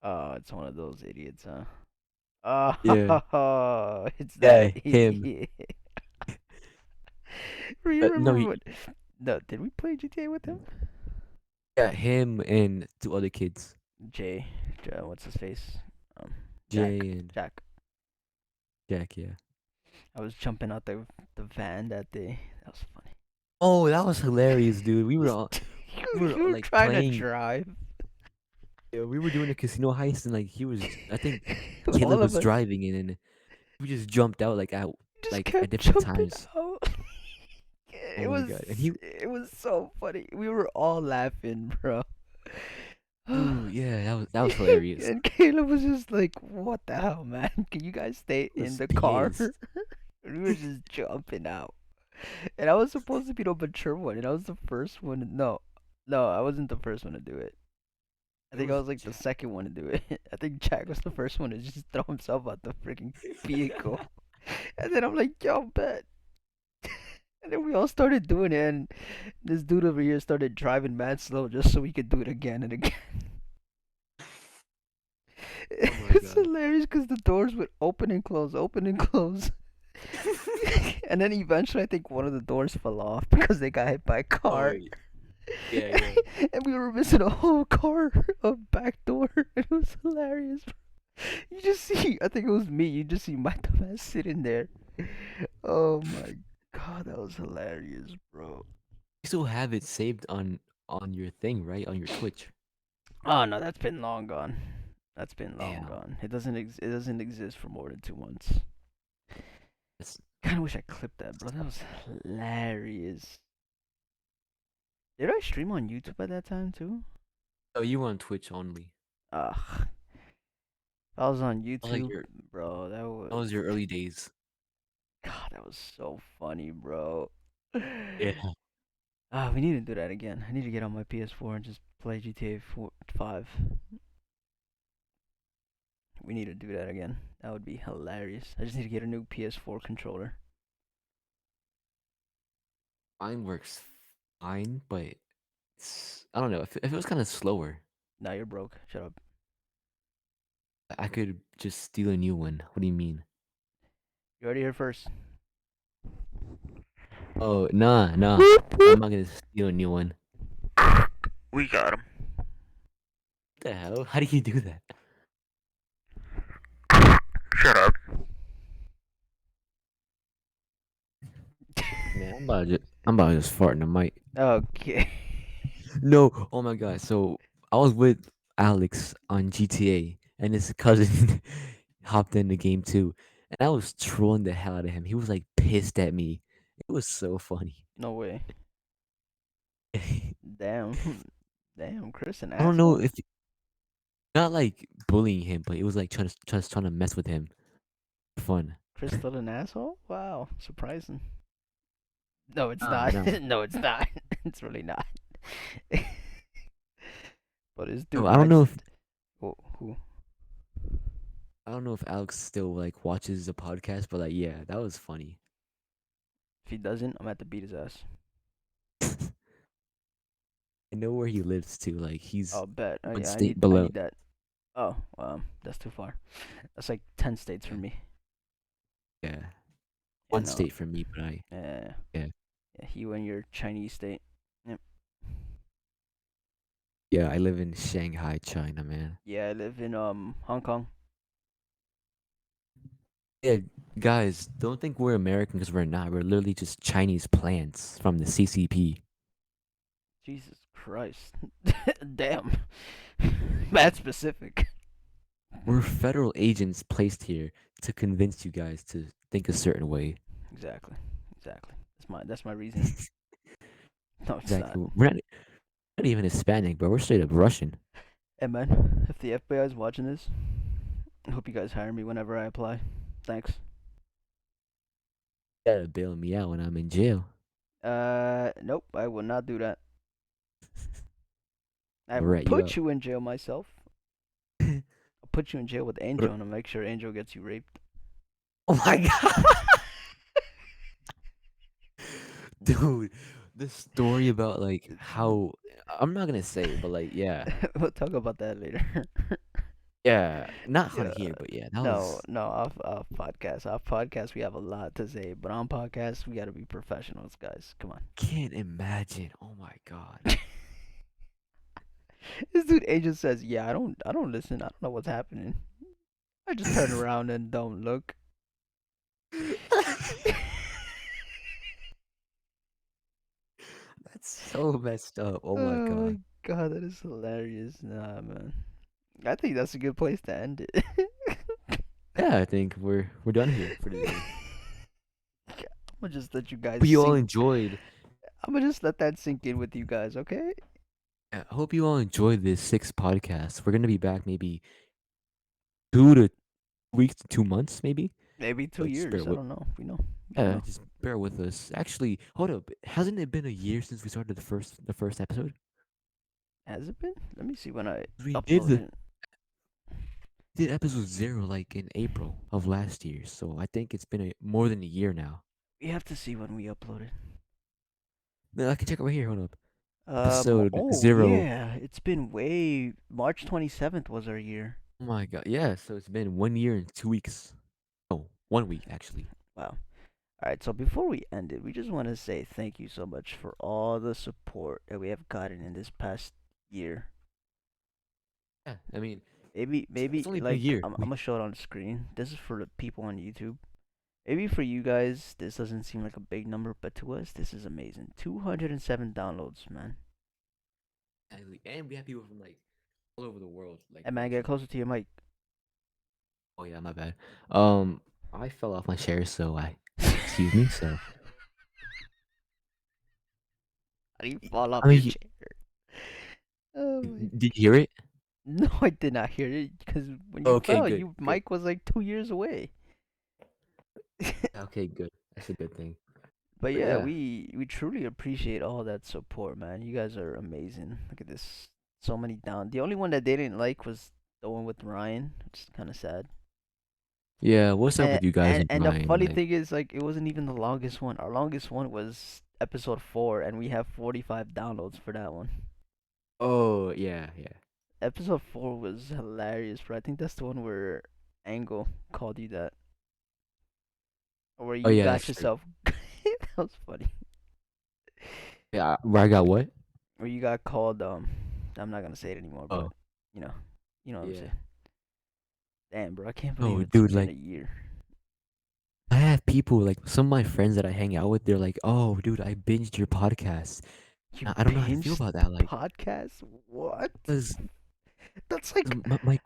Oh, it's one of those idiots, huh? Yeah. Oh, it's that Yeah, him. idiot. You No, remember what? No, did we play GTA with him? yeah, him and two other kids, Jay, what's his face? Um, Jack, Jay and Jack. Jack. Yeah. I was jumping out the van that day. That was funny. Oh, that was hilarious, dude. We were You were like trying to playing. drive. Yeah, we were doing a casino heist, and like he was. I think All Caleb of was us driving, and then we just jumped out just at kept different jumping times. out. Oh my god! And he, It was so funny. We were all laughing, bro. dude, yeah, that was hilarious. And Caleb was just like, "What the hell, man? Can you guys stay He in was the car?" pissed. And we were just jumping out. And I was supposed to be the mature one, and I was the first one. No, no, I wasn't the first one to do it. I It think I was was like the Jack. second one to do it. I think Jack was the first one to just throw himself out the freaking vehicle. And then I'm like, "Yo, bet." And then we all started doing it, and this dude over here started driving mad slow just so we could do it again and again. Oh my It's god. hilarious because the doors would open and close. And then eventually, I think one of the doors fell off because they got hit by a Oh car. yeah, yeah. And we were missing a whole car, a back door. It was hilarious. You just see, I think it was me. You just see my dumbass sitting there. Oh my god, that was hilarious, bro. You still have it saved on your thing, right? On your Twitch. Oh no, that's been long gone. That's been long Damn. gone. It doesn't exist for more than 2 months. That's Kind of wish I clipped that, bro. That was hilarious. Did I stream on YouTube at that time too? oh, you were on Twitch only. Ugh. If I was on That was like YouTube, your bro, that that was was your early days. God, that was so funny, bro. Yeah. Ah, we need to do that again. I need to get on my PS4 and just play GTA 4, 5. We need to do that again. That would be hilarious. I just need to get a new PS4 controller. Mine works fine, but I don't know. If it was kind of slower, Now you're broke. Shut up. I could just steal a new one. What do you mean? You already here first. Oh, nah, nah. I'm not gonna steal a new one. We got him. What the hell? How do you do that? Shut up. Man, I'm about to just fart in the mic. Okay. No, oh my god. So I was with Alex on GTA, and his cousin hopped in the game too, and I was trolling the hell out of him. He was like pissed at me. It was so funny. No way. I Damn. Damn, Chris, an don't know asshole. if not like bullying him, but it was like trying to mess with him for fun. Chris still an asshole? Wow, surprising. No, it's Nah, not. nah. No, it's not. It's really not. But this No, dude likes. Who? I don't know if Alex still like watches the podcast, but like yeah, that was funny. If he doesn't, I'm at to beat his ass. I know where he lives too. Like Oh, he's bet. Oh one yeah, state I below. need that. Oh, that's too far. That's like 10 states for Yeah, me. yeah. Yeah, One no. state from me, but I Yeah, yeah yeah. You and your Chinese state. Yep. yeah. I live in Shanghai, China, man. Yeah, I live in Hong Kong. Yeah, guys, don't think we're American because we're not. We're literally just Chinese plants from the CCP. Jesus Christ. Damn. That's specific. We're federal agents placed here to convince you guys to think a certain way. Exactly. Exactly. That's my reasoning. No, it's not. Exactly. We're not even Hispanic, but we're straight up Russian. Hey man, if the FBI is watching this, I hope you guys hire me whenever I apply. Thanks. You gotta bail me out when I'm in jail. Nope, I will not do that. I I'll will rat you put out. you in jail myself. I'll put you in jail with Angel and I'll make sure Angel gets you raped. Oh my god, dude! The story about like how I'm not gonna say it, but like yeah, We'll talk about that later. yeah, not on Yeah. here, but yeah, that No, was no, off podcast. Off podcast, we have a lot to say, but on podcast, we gotta be professionals, guys. Come on. can't imagine. Oh my god. This dude Angel says, "Yeah, I don't listen. I don't know what's happening. I just turn around and don't look." That's so messed up. Oh my Oh my god. god, that is hilarious. Nah, man. I think that's a good place to end it. Yeah, I think we're done here for today. I'm gonna just let you guys Hope you all sink. enjoyed. I'm gonna just let that sink in with you guys, okay? I hope you all enjoyed this sixth podcast. We're gonna be back maybe 2 to weeks to 2 months, maybe. Maybe two But just bear years. I with. don't know. We don't Yeah, know. just bear with us. Actually, hold up. Hasn't it been a year since we started the first episode? Has it been? Let me see when I We uploaded it. did episode 0 like in April of last year. So I think it's been more than a year now. We have to see when we uploaded. No, I can check it right here. Hold up. Episode Oh 0. yeah, it's been way. March 27th was our year. Oh my god. Yeah, so it's been 1 year and 2 weeks. Oh, 1 week actually. Wow. All right, so before we end it, we just want to say thank you so much for all the support that we have gotten in this past year. Yeah, I mean, Maybe it's only been a like year. I'm gonna show it on the screen. This is for the people on YouTube. Maybe for you guys, this doesn't seem like a big number, but to us, this is amazing. 207 downloads, man. And we have people from like all over the world like Hey man, get watching. closer to your mic. Oh yeah, my bad. I fell off my chair, so I excuse me. So How do you fall off I your mean, chair? Oh my. did you hear it? No, I did not hear it because when you Okay, fell, good, your good. mic was like 2 years away. Okay, good. That's a good thing. But But yeah, yeah, we truly appreciate all that support, man. You guys are amazing. Look at this, so many down. The only one that they didn't like was the one with Ryan, which is kind of sad. yeah. What's up And, with you guys and and and the Ryan? funny Like, thing is, like, it wasn't even the longest one. Our longest one was episode 4, and we have 45 downloads for that one. oh yeah, yeah. Episode 4 was hilarious, bro. I think that's the one where Angle called you that, or where Oh you yeah, got that's true. yourself. That was funny. Yeah, where I got what? Where you got called. I'm not gonna say it anymore, but Oh you know, you know what I'm yeah. saying. Damn, bro, I can't believe Oh it's dude, been like a year. I have people like some of my friends that I hang out with. They're like, "Oh, dude, I binged your podcast." You I don't know how to feel binged about the that. Like, podcast? What? cause That's like, my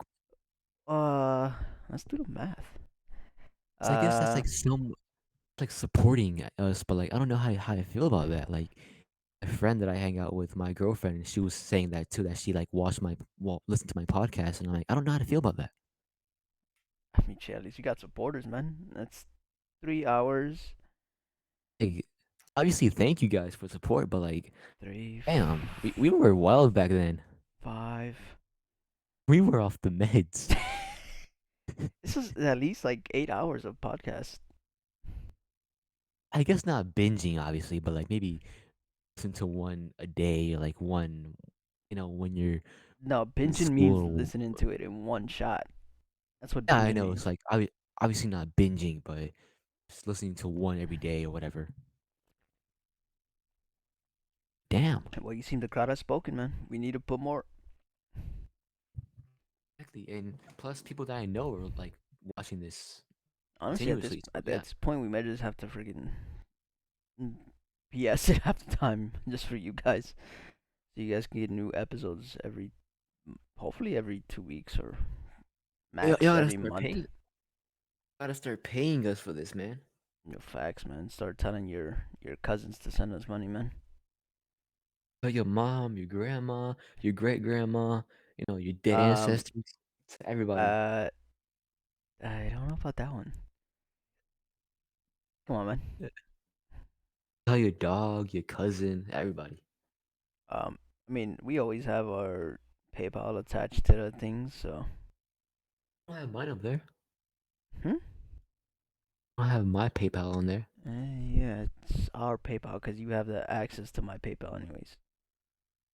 uh, let's do the math. 'cause I guess that's Uh, like some like supporting us, but like I don't know how I feel about that. Like a friend that I hang out with, my girlfriend, she was saying that too. That she like listened to my podcast, and I'm like, I don't know how to feel about that. I mean, shit, at least you got supporters, man. That's 3 hours. Like, obviously, thank you guys for support, but like, Three, damn, we were wild back then. 5. We were off the meds. This is at least like 8 hours of podcast. I guess not binging, obviously, but like maybe listen to one a day, or like one, when you're No, in binging means school. listening to it in one shot. That's what Yeah, I binging know. It's means. like obviously not binging, but just listening to one every day or whatever. Damn. Well, you seem the crowd has spoken, man. We need to put more. Exactly. And plus, people that I know are like watching this Honestly, continuously. So at yeah. this point, we might just have to freaking BS it half the time just for you guys, so you guys can get new episodes hopefully every 2 weeks or max Y'all gotta every start month. paying. Gotta start paying us for this, man. No facts, man. Start telling your cousins to send us money, man. Tell your mom, your grandma, your great grandma, your dead Um, ancestors, to everybody. uh, I don't know about that one. Come on, man. Yeah. Tell your dog, your cousin, everybody. I mean, we always have our PayPal attached to the things, so. I don't have mine up there. Hmm. I don't have my PayPal on there. Yeah, it's our PayPal because you have the access to my PayPal, anyways.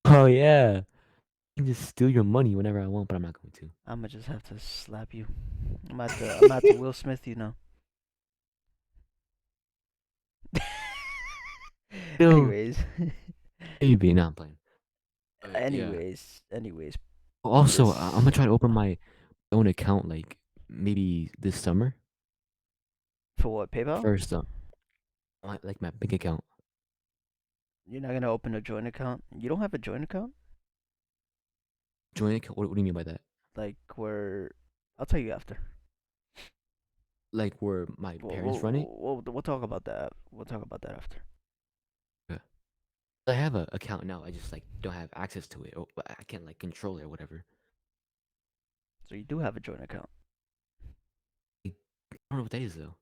Oh yeah. I can just steal your money whenever I want, but I'm not going to. I'ma just have to slap you. I'm at the Will Smith, you know. No, anyways, maybe not playing. But yeah. anyways, Also, I'm this gonna try to open my own account like maybe this summer. for what PayPal? First, like my bank account. You're not gonna open a joint account. You don't have a joint account, Joint account. What do you mean by that? like where I'll tell you after. Like where my We'll parents we'll run it? we'll talk about that. We'll talk about that after. Yeah. I have an account now. I just like don't have access to it. Or I can't like control it or whatever. So you do have a joint account. I don't know what that is though.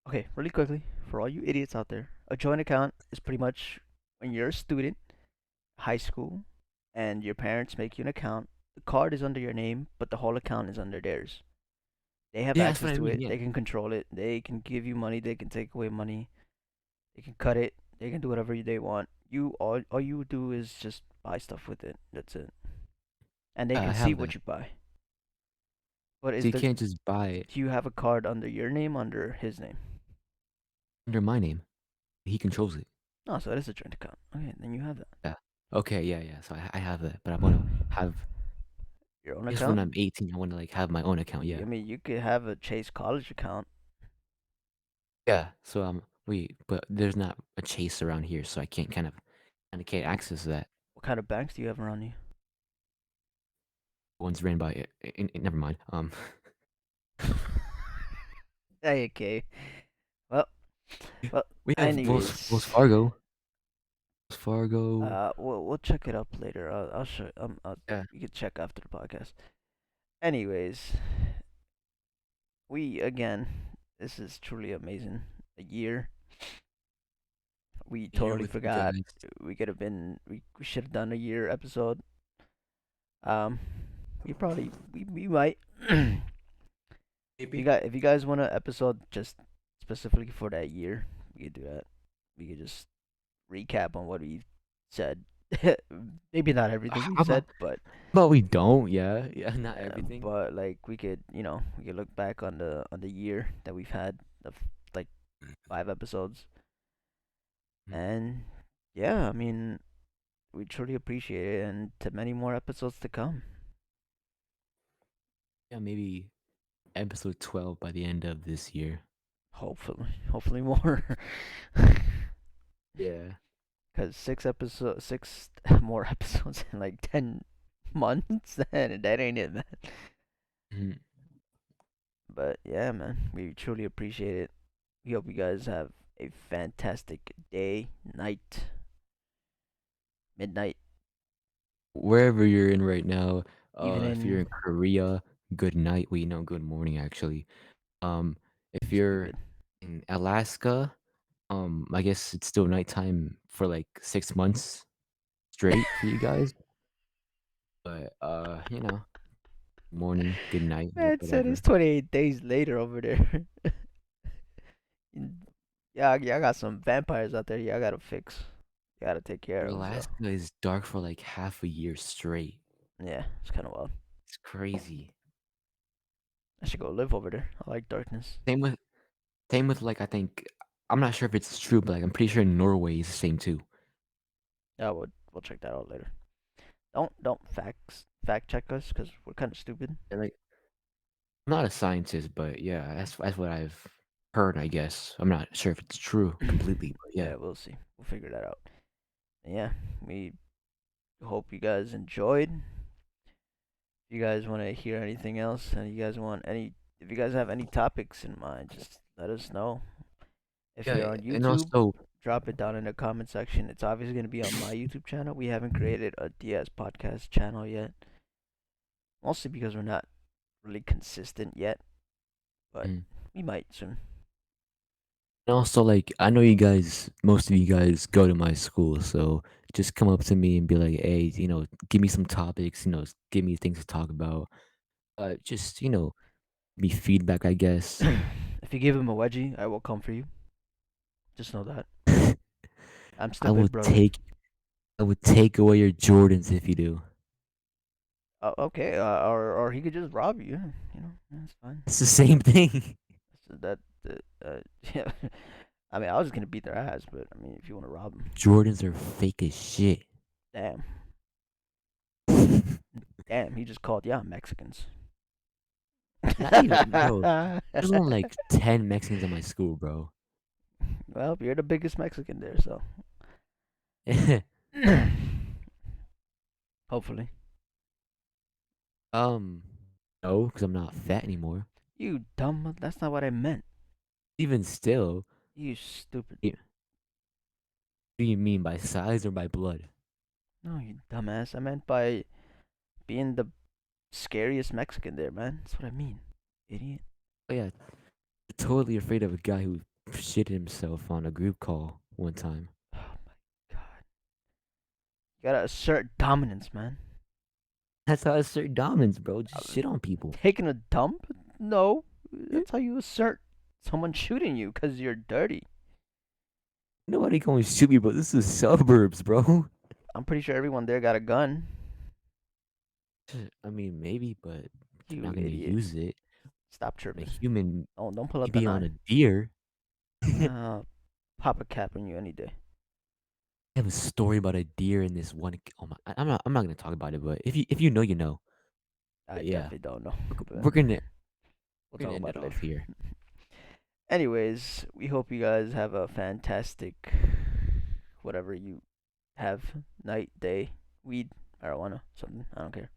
Okay, really quickly, for all you idiots out there, a joint account is pretty much when you're a student, high school, and your parents make you an account. The card is under your name, but the whole account is under theirs. They have Yeah, that's access what I to mean. it. Yeah. They can control it. They can give you money. They can take away money. They can cut it. They can do whatever they want. All you do is just buy stuff with it. That's it. And they Yeah, I can see have what that. you buy. But So is you the can't just buy it do you have a card under your name, under his name? under my name. He controls it. No, so it is a joint account. Okay, then you have that. Yeah. Okay. Yeah. Yeah. So I have that, but I want to have. Your own I guess when account? I'm 18, I want to like have my own account. I Yeah. mean, you could have a Chase College account. Yeah. So but there's not a Chase around here, so I kind of can't access that. What kind of banks do you have around you? One's ran by. Never mind. Okay. Well, well. We have Wells Anyways, Fargo. Wells Fargo. we'll check it up later. I'll show. Yeah. We can check after the podcast. Anyways, we again. This is truly amazing. A year. We Here totally with you forgot. guys. We could have been. We should have done a year episode. Um, we might. Maybe. If you guys want an episode just specifically for that year, we could do that. We could just recap on what we said. Maybe not everything we How said, about? but But we don't. Yeah. Yeah. Not everything. like we could, we could look back on the year that we've had of like 5 episodes, Mhm. and yeah, I mean, we truly appreciate it, and to many more episodes to come. Yeah. Maybe episode 12 by the end of this year. Hopefully more. Yeah. Cause six more episodes in like 10 months, and that ain't it, man. Mhm. But yeah, man, we truly appreciate it. We hope you guys have a fantastic day, night, midnight, Wherever you're in right now, if you're evening. in Korea, good night. Well, good morning actually. Um, if you're Stupid. in Alaska, I guess it's still nighttime for like 6 months straight for you guys. But morning, good night, Man said it's whatever. 28 days later over there. Yeah, yeah, I got some vampires out there. Yeah, I gotta fix. Gotta take care Bro, of. So Alaska is dark for like half a year straight. yeah, it's kind of wild. It's crazy. I should go live over there. I like darkness. Same with like I think I'm not sure if it's true, but like I'm pretty sure Norway is the same too. Yeah, we'll check that out later. Don't fact check us because we're kind of stupid. And like I'm not a scientist, but yeah, that's what I've heard, I guess. I'm not sure if it's true completely, but yeah. Yeah, we'll see. We'll figure that out. And yeah, we hope you guys enjoyed. If you guys want to hear anything else, and you guys want any, if you guys have any topics in mind, just let us know. If Yeah, you're on and YouTube, also drop it down in the comment section. It's obviously going to be on my YouTube channel. We haven't created a Diaz Podcast channel yet, mostly because we're not really consistent yet, but mm, we might soon. and also like I know you guys most of you guys go to my school, so just come up to me and be like, "Hey, give me some topics, give me things to talk about." Just, be feedback, I guess. If you give him a wedgie, I will come for you. Just know that. I'm I still will big brother. take I would take away your Jordans if you do. Okay, or he could just rob you. That's fine. It's the same thing. So yeah. I mean, I was just gonna beat their ass, but I mean, if you want to rob them, Jordans are fake as shit. damn, damn, he just called yeah Mexicans. Not even, bro. There's only like 10 Mexicans in my school, bro. Well, you're the biggest Mexican there, so hopefully. um, no, because I'm not fat anymore. You dumb. That's not what I meant. Even still, You stupid. what do you mean by size or by blood? No, you dumbass. I meant by being the scariest Mexican there, man. That's what I mean, idiot. Oh yeah, totally afraid of a guy who shit himself on a group call one time. Oh my god. You gotta assert dominance, man. That's how I assert dominance, bro. Uh, Just shit on people. Taking a dump? No. Eh, That's how you assert someone shooting you because you're dirty. Nobody going to shoot me, bro. This is suburbs, bro. I'm pretty sure everyone there got a gun. I mean, maybe, but they're You not gonna idiot. use it. Stop A tripping. human, Don't pull out the maybe on a nine. deer. I Pop a cap on you any day. have a story about a deer in this one. Oh my, I'm not gonna talk about it, but if you know, you know. I But yeah, definitely don't know, but we're gonna we'll we're talk gonna end about it it later. off here. Anyways, we hope you guys have a fantastic whatever you have night, day, weed, marijuana, something. I don't care.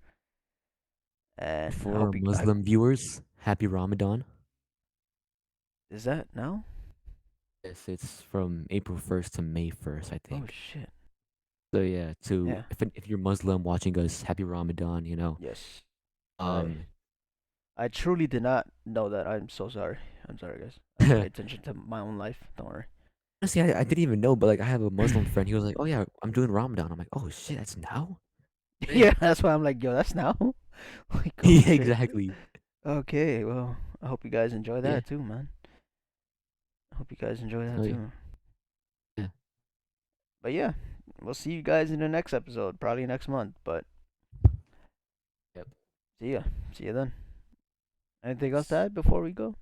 And I For hope you. Muslim viewers, happy Ramadan. Is that now? Yes, it's from April 1st to May 1st, I Oh think. shit. So yeah, to Yeah. if you're Muslim watching us, happy Ramadan. Yes. I Um, I truly did not know that. I'm so sorry. I'm sorry, guys. I don't pay attention to my own life. Don't worry. honestly, I didn't even know, but like I have a Muslim friend. He was like, "Oh yeah, I'm doing Ramadan." I'm like, "Oh shit, that's now." Yeah, that's why I'm like, yo, that's now. Like, oh Yeah, shit. exactly. Okay, well, I hope you guys enjoy Yeah. that too, man. I hope you guys enjoy that So yeah. too. Yeah. But yeah, we'll see you guys in the next episode, probably next month. But Yep. see ya. See ya then. Anything else to S- add before we go?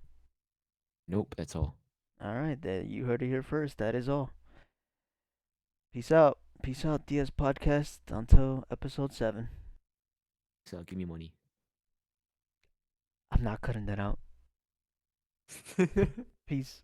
Nope, that's all. All right, you heard it here first. That is all. Peace out. Peace out, Diaz Podcast. Until episode 7. So give me money. I'm not cutting that out. Peace.